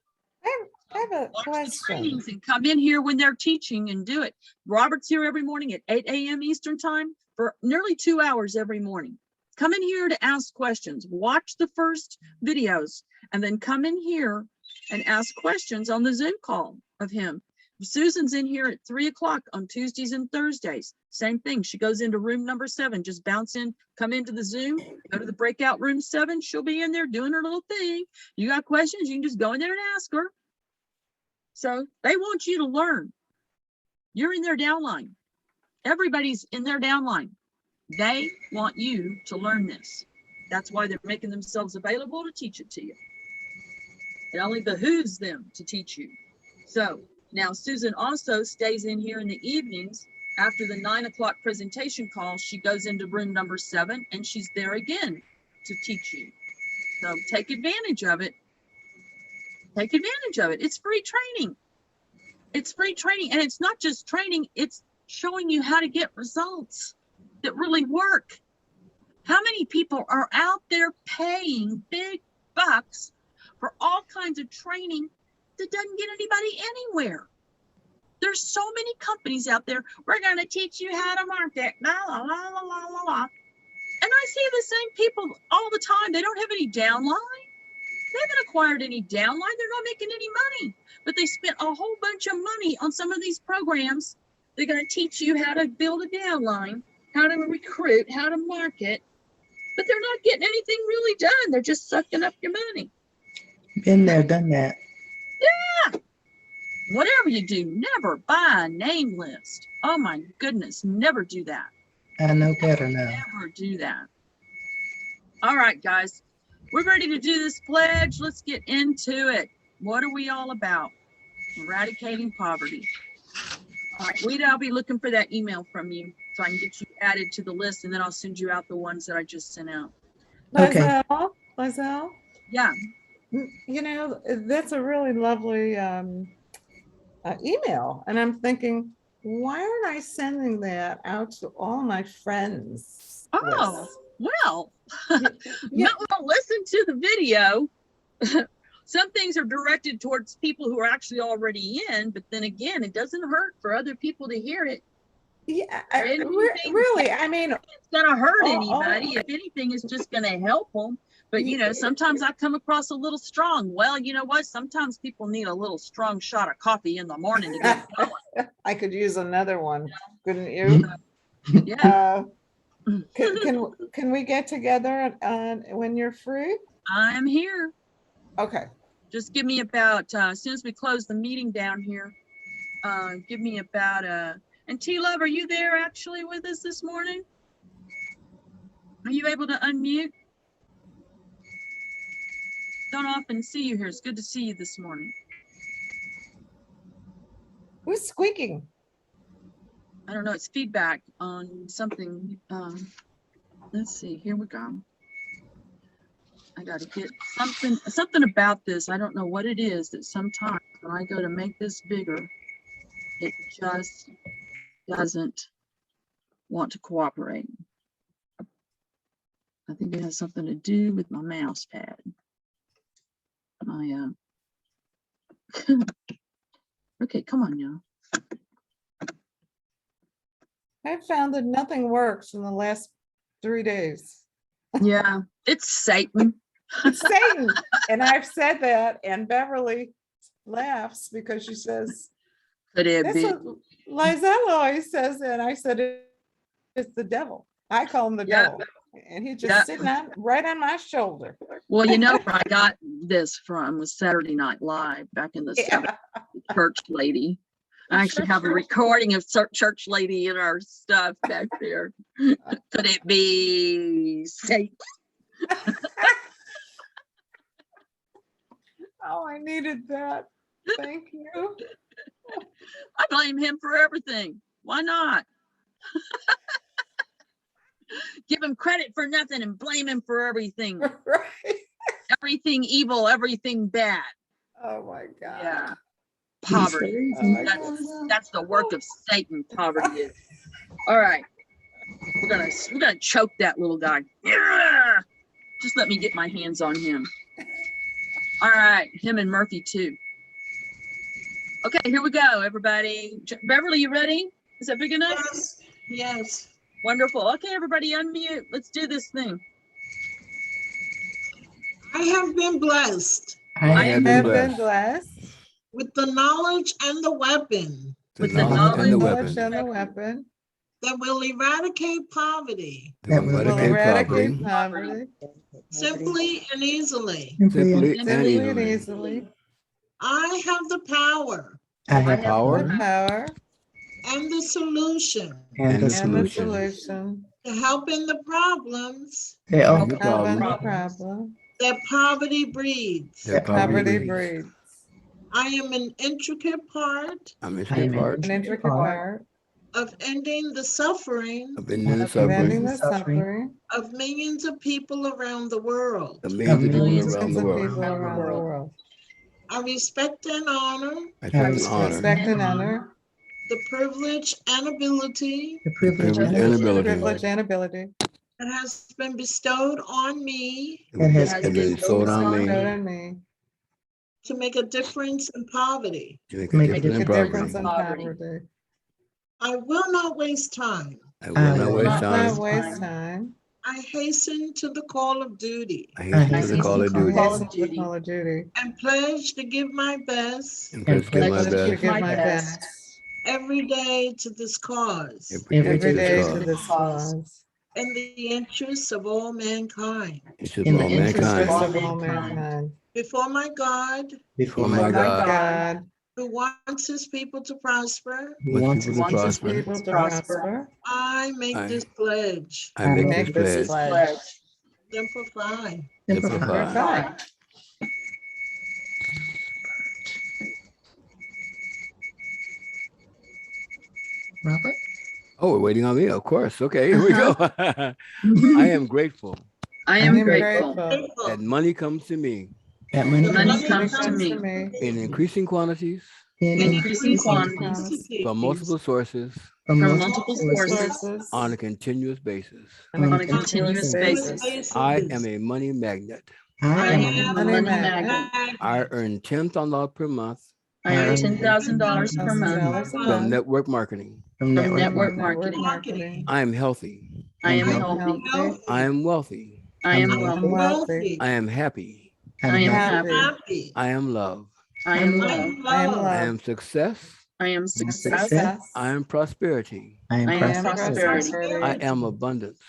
I have a Watch the question. trainings and come in here when they're teaching and do it. Robert's here every morning at 8 a.m. Eastern time for nearly 2 hours every morning. Come in here to ask questions, watch the first videos, and then come in here and ask questions on the Zoom call of him. Susan's in here at 3 o'clock on Tuesdays and Thursdays. Same thing. She goes into room number 7, just bounce in, come into the Zoom, go to the breakout room 7. She'll be in there doing her little thing. You got questions, you can just go in there and ask her. So they want you to learn. You're in their downline. Everybody's in their downline. They want you to learn this. That's why they're making themselves available to teach it to you. It only behooves them to teach you. So now Susan also stays in here in the evenings after the 9 o'clock presentation call. She goes into room number 7 and she's there again to teach you. So take advantage of it. Take advantage of it. It's free training. It's free training. And it's not just training, it's showing you how to get results that really work. How many people are out there paying big bucks for all kinds of training that doesn't get anybody anywhere? There's so many companies out there. We're going to teach you how to market. La, la, la, la, la, la, la. And I see the same people all the time. They don't have any downline. They haven't acquired any downline. They're not making any money, but they spent a whole bunch of money on some of these programs. They're going to teach you how to build a downline, how to recruit, how to market, but they're not getting anything really done. They're just sucking up your money. Been there, done that. Whatever you do, never buy a name list. Oh my goodness, never do that. I know better now. Never do that. All right, guys, we're ready to do this pledge. Let's get into it. What are we all about? Eradicating poverty. All right, Rita, I'll be looking for that email from you so I can get you added to the list, and then I'll send you out the ones that I just sent out. Okay. Lizelle, Yeah, you know, that's a really lovely email. And I'm thinking, why aren't I sending that out to all my friends? oh, well, Yeah. might want to listen to the video. Some things are directed towards people who are actually already in, but then again, it doesn't hurt for other people to hear it. Yeah, Anything really, I mean, It's gonna hurt Oh, anybody. If anything, it's just gonna help them. But you know, sometimes I come across a little strong. Well, you know what? Sometimes people need a little strong shot of coffee in the morning to get going. I could use another one, couldn't you? Yeah, Can we get together when you're free? I'm here. Okay. Just give me about as soon as we close the meeting down here. Give me about and T-Love, are you there actually with us this morning? Are you able to unmute? Don't often see you here. It's good to see you this morning. Who's squeaking? I don't know. It's feedback on something. Let's see. Here we go. I got to get something about this. I don't know what it is that sometimes when I go to make this bigger, it just doesn't want to cooperate. I think it has something to do with my mouse pad. My okay, come on now. I found that nothing works in the last 3 days. Yeah, it's Satan. It's Satan. And I've said that, and Beverly laughs because she says, Could it that's be? what Lizelle always says. And I said, it's the devil. I call him the Yeah. devil. And he's just Yeah. sitting right on my shoulder. Well, you know where I got this from was Saturday Night Live back in the Yeah. church lady. I actually have a recording of church lady in our stuff back there. Could it be Satan? Oh, I needed that. Thank you. I blame him for everything. Why not? Give him credit for nothing and blame him for everything. Right. Everything evil, everything bad. Oh my God. Yeah. He's the Poverty. reason. Oh, That's the work of Satan. Poverty is. All right. We're gonna choke that little guy. Yeah! Just let me get my hands on him. All right, him and Murphy too. Okay, here we go, everybody. Beverly, you ready? Is that big enough? Yes, yes. Wonderful. Okay, everybody, unmute. Let's do this thing. I have been blessed I I have have Have been been blessed blessed. with the knowledge and the weapon With the knowledge and the Knowledge weapon and the weapon. that will eradicate poverty that will Will Will eradicate eradicate poverty poverty. simply and easily. simply and Simply and easily. easily. I have the power I The have power The power and the solution and and the the and the solution. solution. to help in the problems They Help all the Help in the problem problem. that poverty breeds. that Poverty breeds. breeds. I am an intricate part I'm a I straight am part An intricate part of ending the suffering of ending the of ending suffering the suffering of millions of people around the world. of millions of people millions around of the world. people around the world. I respect and honor I respect and honor Respect and honor. the privilege and ability the the privilege privilege and and ability ability Privilege and ability. that has been bestowed on me that has that has been bestowed on me Bestowed on me. to make a difference in poverty. to make Make a a Make difference a in difference in poverty. poverty. I will not waste time. I will not waste Not time. waste time. I hasten to the call of duty I hasten to the hasten call of to the duty call Hasten of to the duty. call of duty. and pledge to give my best and pledge to give my Pledge to best give my my best. best every day to this cause every every day day to to this this cause. cause. in the interests of all mankind. It should In be the all interest Interest mankind. of all mankind. Before my God, before Oh my my My God. God. God who wants his people to prosper, Who Wants wants people us to wants his prosper. people to prosper. prosper. I make I- this pledge. I make Make this this pledge. pledge. Simplify. simplify. Simplify. Robert? Oh, we're waiting on me. Of course. Okay, here we go. I am grateful I I am am grateful. grateful. that money comes to me That money The money comes comes to me in increasing quantities in increasing quantities quantities from multiple sources from from multiple multiple sources sources on a continuous basis. on a continuous basis. I am a money magnet. I I am am a Money money magnet. magnet. I earn $10,000 per month I earn $10,000 per month $10,000 a from month. network marketing. from from network. network marketing. I am healthy. I am I'm healthy. Healthy. I am wealthy. I am I'm wealthy. wealthy. I am happy. I am happy. happy. Happy. I am love. I am I love. am I am love. I love. am success. I am success. Success. I am prosperity. I am I am I am prosperity. prosperity. I am abundance.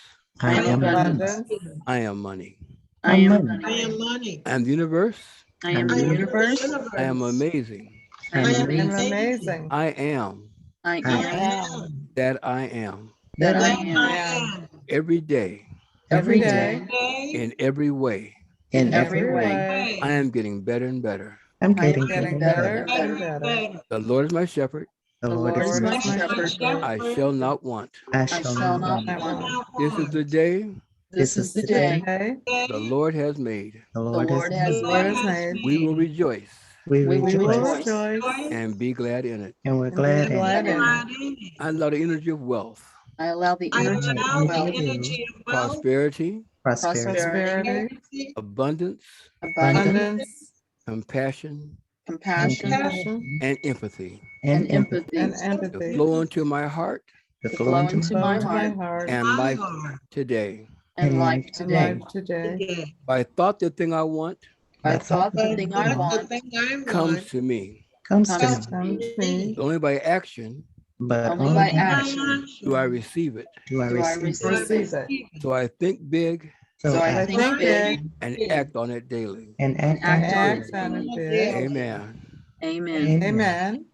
I am abundance. abundance. I am money. I am I money. am money. I am the universe. I am I the am universe. I am amazing. I am I am I'm amazing. amazing. I am I I I am am. that I am that I That am I am. every day every Every day day. in every way. in every every way. way. I am getting better and better. I'm I am getting Getting better. better Better, and better. better. The Lord is my shepherd. The The Lord Lord is is my my shepherd. shepherd. I shall not want. I I shall shall not not want. want. This is the day This is the day Day the Lord has made. The the Lord Lord is has Lord made. is made. We will rejoice we We will We will rejoice rejoice and be glad in it. and we're and glad be in glad it. in it. I allow the energy of wealth, I allow the I energy allow of the wealth, energy of wealth, prosperity, Prosperity, Prosperity, abundance, abundance, compassion, compassion, compassion, and empathy and and empathy empathy and to empathy flow into my heart the the flow into into my my Flow heart, to my heart and My life heart today. and and life life and today. life today. today. I thought the thing I want I I thought the But thing I what the want thing I comes want to me. comes to comes me, to Come me. to me. Only by action but Only only by only by by action do I action receive it. do I do I receive do I it. receive it. Receive it. receive it. So I think big So I I I think think big big and Big act on it daily. and and act on act it on and it act on daily. it on big. daily. Amen. Amen. Amen. Amen.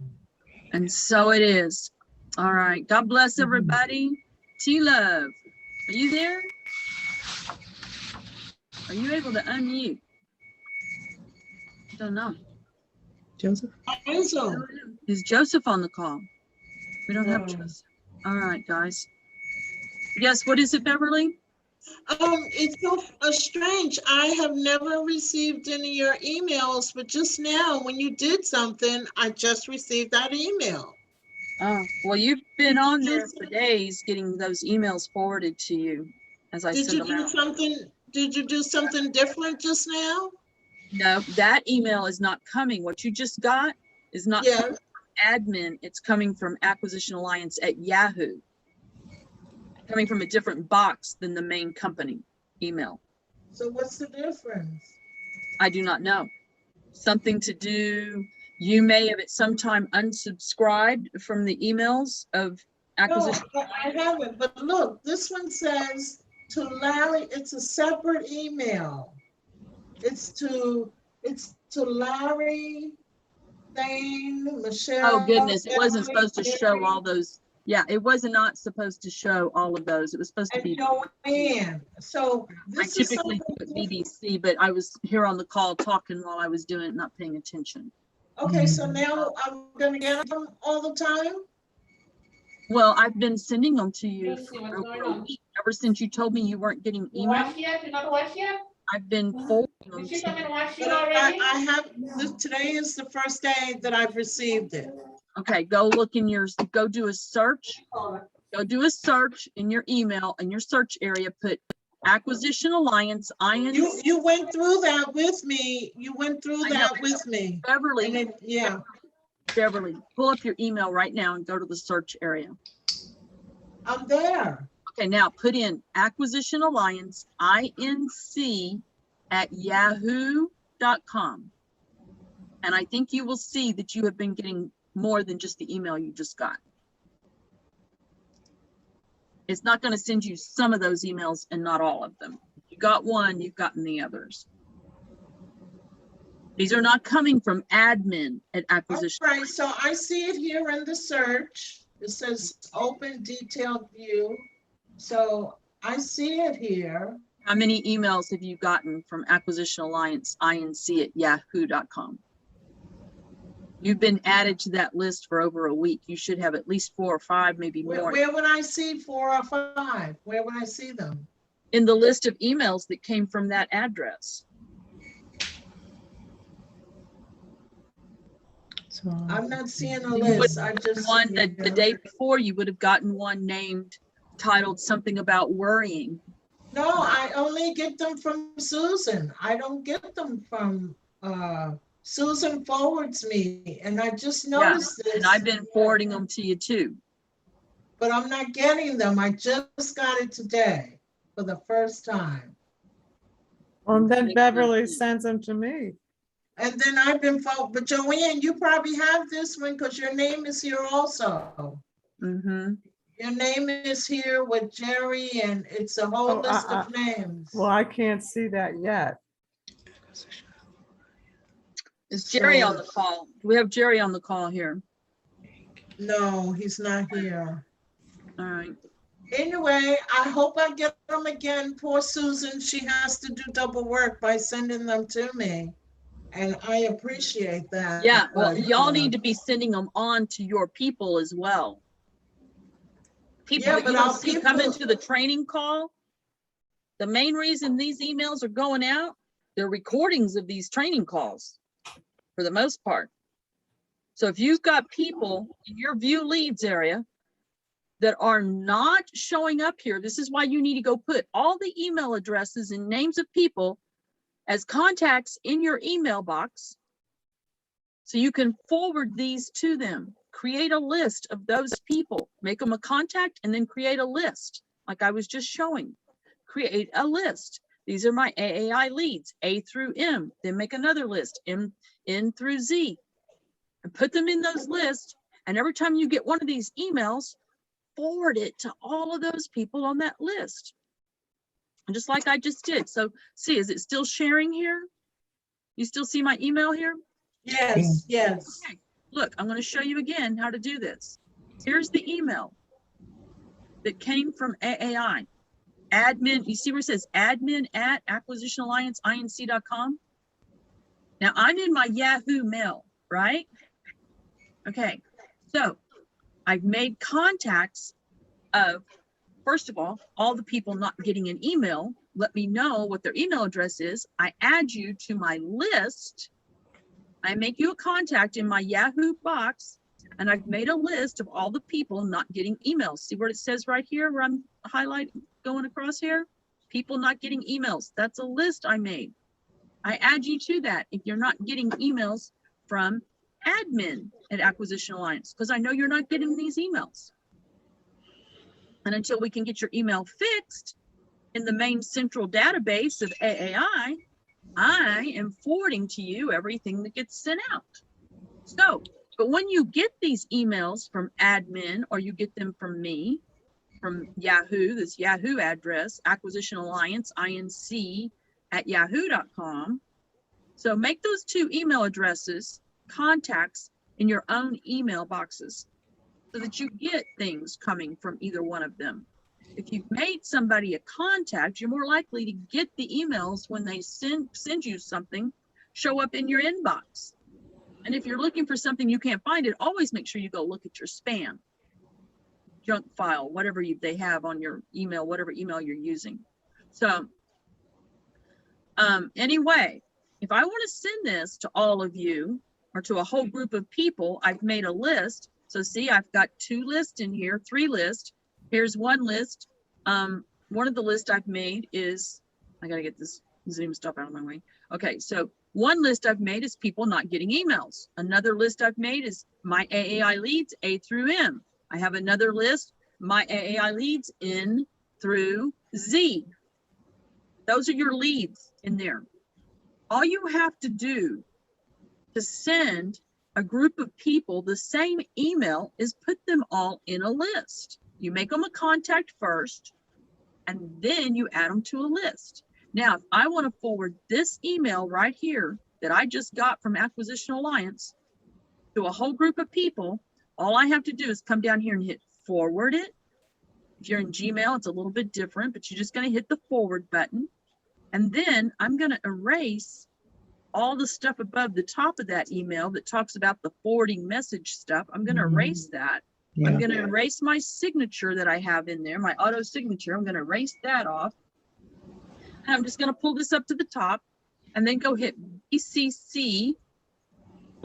And so it is. All right. God bless everybody. T-Love, are you there? Are you able to unmute? I don't know. Joseph? Hazel, Is Joseph on the call? We don't have No. Joseph. All right, guys. Yes, what is it, Beverly? it's so strange. I have never received any of your emails, but just now when you did something, I just received that email. Oh, well, you've been on there for days getting those emails forwarded to you as I Did send you them do out. something? Did you do something different just now? No, that email is not coming. What you just got is not Yeah. coming from admin. It's coming from Acquisition Alliance at Yahoo. Coming from a different box than the main company email. So what's the difference? I do not know. Something to do, you may have at some time unsubscribed from the emails of No, Acquisition. I haven't, but look, this one says to Larry, it's a separate email. It's to Larry, Thane, Michelle. Oh goodness, it wasn't Beverly, supposed to show Jerry, all those. Yeah, it was not supposed to show all of those. It was supposed to and be. Joanne. So I this is typically something put different. BBC, but I was here on the call talking while I was doing it, not paying attention. Okay, so now I'm gonna get them all the time? Well, I've been sending them to you for over a week. Ever since you told me you weren't getting email, I've been forwarding them to you. But I have, today is the first day that I've received it. Okay, go look in yours, go do a search. Go do a search in your email, in your search area, put Acquisition Alliance, INC. You went through that with me. You went through I know. that with me. And Beverly, it, yeah, Beverly, pull up your email right now and go to the search area. I'm there. Okay, now put in Acquisition Alliance, INC at yahoo.com. And I think you will see that you have been getting more than just the email you just got. It's not going to send you some of those emails and not all of them. You got one, you've gotten the others. These are not coming from admin at All Acquisition. right, so I see it here in the search. It says open detailed view. So I see it here. How many emails have you gotten from Acquisition Alliance, INC at yahoo.com? You've been added to that list for over a week. You should have at least 4 or 5, maybe more, Where would I see 4 or 5? Where would I see them? in the list of emails that came from that address. So, I'm not seeing a You would- list. I just. One that the day before, you would have gotten one named, titled something about worrying. No, I only get them from Susan. I don't get them from, Susan forwards me, and I just Yeah, noticed this. and I've been forwarding them to you too. But I'm not getting them. I just got it today for the first time. And then Makes Beverly sense. sends them to me. And then I've been, but Joanne, you probably have this one because your name is here also. Mm-hmm. Your name is here with Jerry, and it's a whole Oh, list of names. Well, I can't see that yet. Is Jerry on the call? Do we have Jerry on the call here? No, he's not here. All right. Anyway, I hope I get them again. Poor Susan, she has to do double work by sending them to me. And I appreciate that. Yeah, well, but, y'all need to be sending them on to your people as well. People Yeah, that but you our don't see come people- into the training call, the main reason these emails are going out, they're recordings of these training calls for the most part. So if you've got people in your view leads area that are not showing up here, this is why you need to go put all the email addresses and names of people as contacts in your email box so you can forward these to them create a list of those people, make them a contact, and then create a list like I was just showing. Create a list. These are my AAI leads, A through M. Then make another list, N through Z, and put them in those lists. And every time you get one of these emails, forward it to all of those people on that list. And just like I just did. So see, is it still sharing here? You still see my email here? Yes, yes. Okay. Look, I'm going to show you again how to do this. Here's the email that came from AAI. Admin, you see where it says admin@acquisitionallianceinc.com? Now I'm in my Yahoo mail, right? Okay, so I've made contacts of, first of all the people not getting an email, let me know what their email address is. I add you to my list. I make you a contact in my Yahoo box, and I've made a list of all the people not getting emails. See what it says right here where I'm highlighting, going across here? People not getting emails. That's a list I made. I add you to that if you're not getting emails from admin at Acquisition Alliance, because I know you're not getting these emails. And until we can get your email fixed in the main central database of AAI, I am forwarding to you everything that gets sent out. So, but when you get these emails from admin, or you get them from me, from Yahoo, this Yahoo address, Acquisition Alliance, INC@yahoo.com. So make those two email addresses contacts in your own email boxes so that you get things coming from either one of them. If you've made somebody a contact, you're more likely to get the emails when they send you something, show up in your inbox. And if you're looking for something you can't find it, always make sure you go look at your spam, junk file, whatever they have on your email, whatever email you're using. So anyway, if I want to send this to all of you or to a whole group of people, I've made a list. So see, I've got 2 lists in here, 3 lists. Here's one list. One of the lists I've made is, I gotta get this Zoom stuff out of my way. Okay, so one list I've made is people not getting emails. Another list I've made is my AAI leads, A through M. I have another list, my AAI leads, N through Z. Those are your leads in there. All you have to do to send a group of people the same email is put them all in a list. You make them a contact first, and then you add them to a list. Now, if I want to forward this email right here that I just got from Acquisition Alliance to a whole group of people, all I have to do is come down here and hit forward it. If you're in Gmail, it's a little bit different, but you're just going to hit the forward button. And then I'm going to erase all the stuff above the top of that email that talks about the forwarding message stuff. I'm going to erase that. Yeah. I'm going to erase my signature that I have in there, my auto signature. I'm going to erase that off. And I'm just going to pull this up to the top and then go hit BCC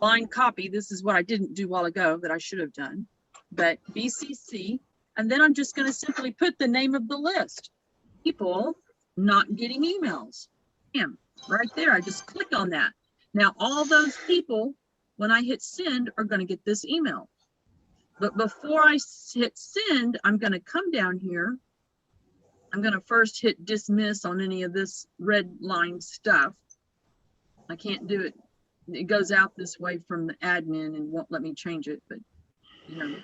line copy. This is what I didn't do a while ago that I should have done, but BCC. And then I'm just going to simply put the name of the list. People not getting emails. Bam, right there. I just click on that. Now, all those people, when I hit send, are going to get this email. But before I hit send, I'm going to come down here. I'm going to first hit dismiss on any of this red line stuff. I can't do it. It goes out this way from the admin and won't let me change it. But, you know,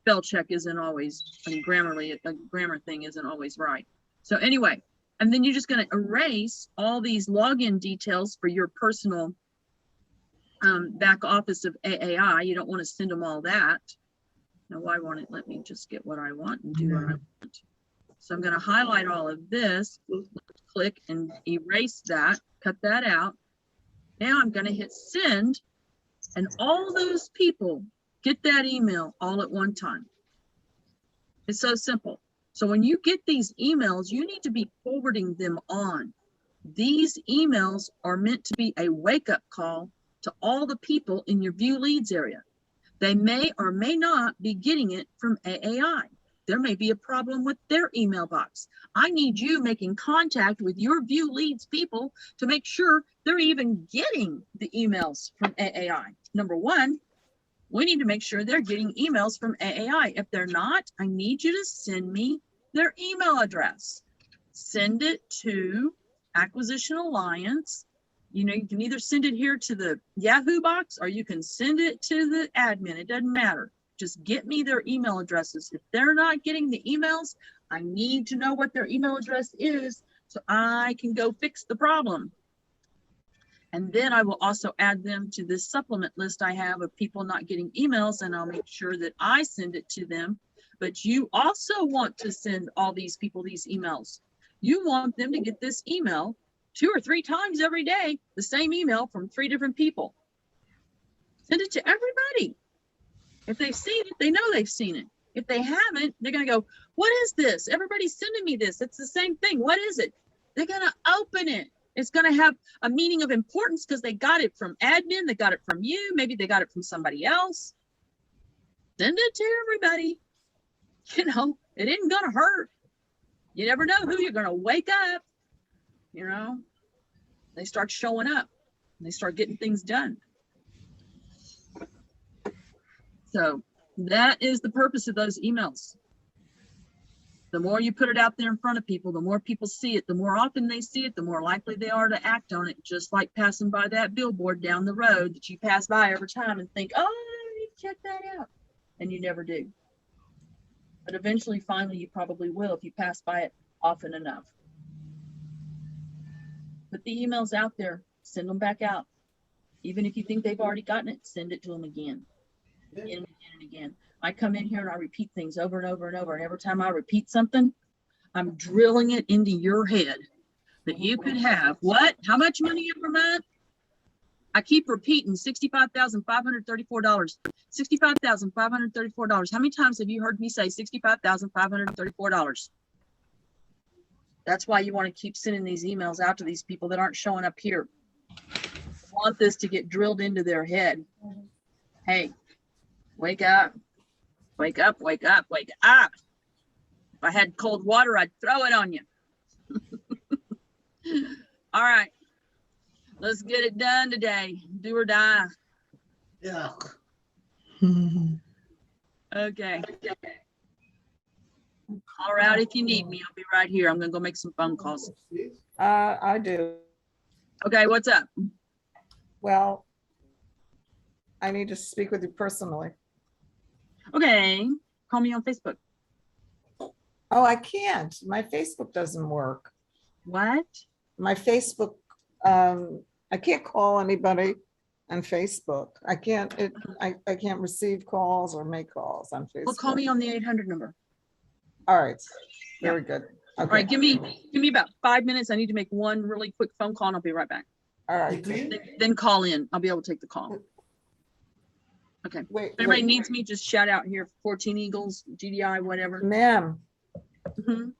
spell check isn't always, I mean, Grammarly, a grammar thing isn't always right. So anyway, and then you're just going to erase all these login details for your personal back office of AAI. You don't want to send them all that. Now, why won't it let me just get what I want and do what I want? So I'm going to highlight all of this, click and erase that, cut that out. Now I'm going to hit send, and all those people get that email all at one time. It's so simple. So when you get these emails, you need to be forwarding them on. These emails are meant to be a wake-up call to all the people in your view leads area. They may or may not be getting it from AAI. There may be a problem with their email box. I need you making contact with your view leads people to make sure they're even getting the emails from AAI. Number one, We need to make sure they're getting emails from AAI. If they're not, I need you to send me their email address. Send it to Acquisition Alliance. You know, you can either send it here to the Yahoo box or you can send it to the admin. It doesn't matter. Just get me their email addresses. If they're not getting the emails, I need to know what their email address is so I can go fix the problem. And then I will also add them to this supplement list I have of people not getting emails, and I'll make sure that I send it to them. But you also want to send all these people these emails. You want them to get this email 2 or 3 times every day, the same email from 3 different people. Send it to everybody. If they've seen it, they know they've seen it. If they haven't, they're going to go, what is this? Everybody's sending me this. It's the same thing. What is it? They're going to open it. It's going to have a meaning of importance because they got it from admin. They got it from you. Maybe they got it from somebody else. Send it to everybody. You know, it isn't going to hurt. You never know who you're going to wake up. You know, they start showing up. And they start getting things done. So that is the purpose of those emails. The more you put it out there in front of people, the more people see it, the more often they see it, the more likely they are to act on it, just like passing by that billboard down the road that you pass by every time and think, oh, I need to check that out. And you never do. But eventually, finally, you probably will if you pass by it often enough. Put the emails out there, send them back out. Even if you think they've already gotten it, send it to them again. Again and again and again. I come in here and I repeat things over and over and over. And every time I repeat something, I'm drilling it into your head that you could have what? How much money every month? I keep repeating $65,534. $65,534. How many times have you heard me say $65,534? That's why you want to keep sending these emails out to these people that aren't showing up here. I want this to get drilled into their head. Hey, wake up. Wake up, wake up, wake up. If I had cold water, I'd throw it on you. All right. Let's get it done today. Do or die. Yeah. Okay. All right. If you need me, I'll be right here. I'm going to go make some phone calls. I do. Okay. What's up? Well, I need to speak with you personally. Okay. Call me on Facebook. Oh, I can't. My Facebook doesn't work. What? My Facebook, I can't call anybody on Facebook. I can't receive calls or make calls on Facebook. Well, call me on the 800 number. All right. Very good. All Okay. right. Give me about 5 minutes. I need to make one really quick phone call and I'll be right back. All right. Then call in. I'll be able to take the call. Okay. Wait, If anybody wait. needs me, just shout out here, 14 Eagles, GDI, whatever. Ma'am, Mhm.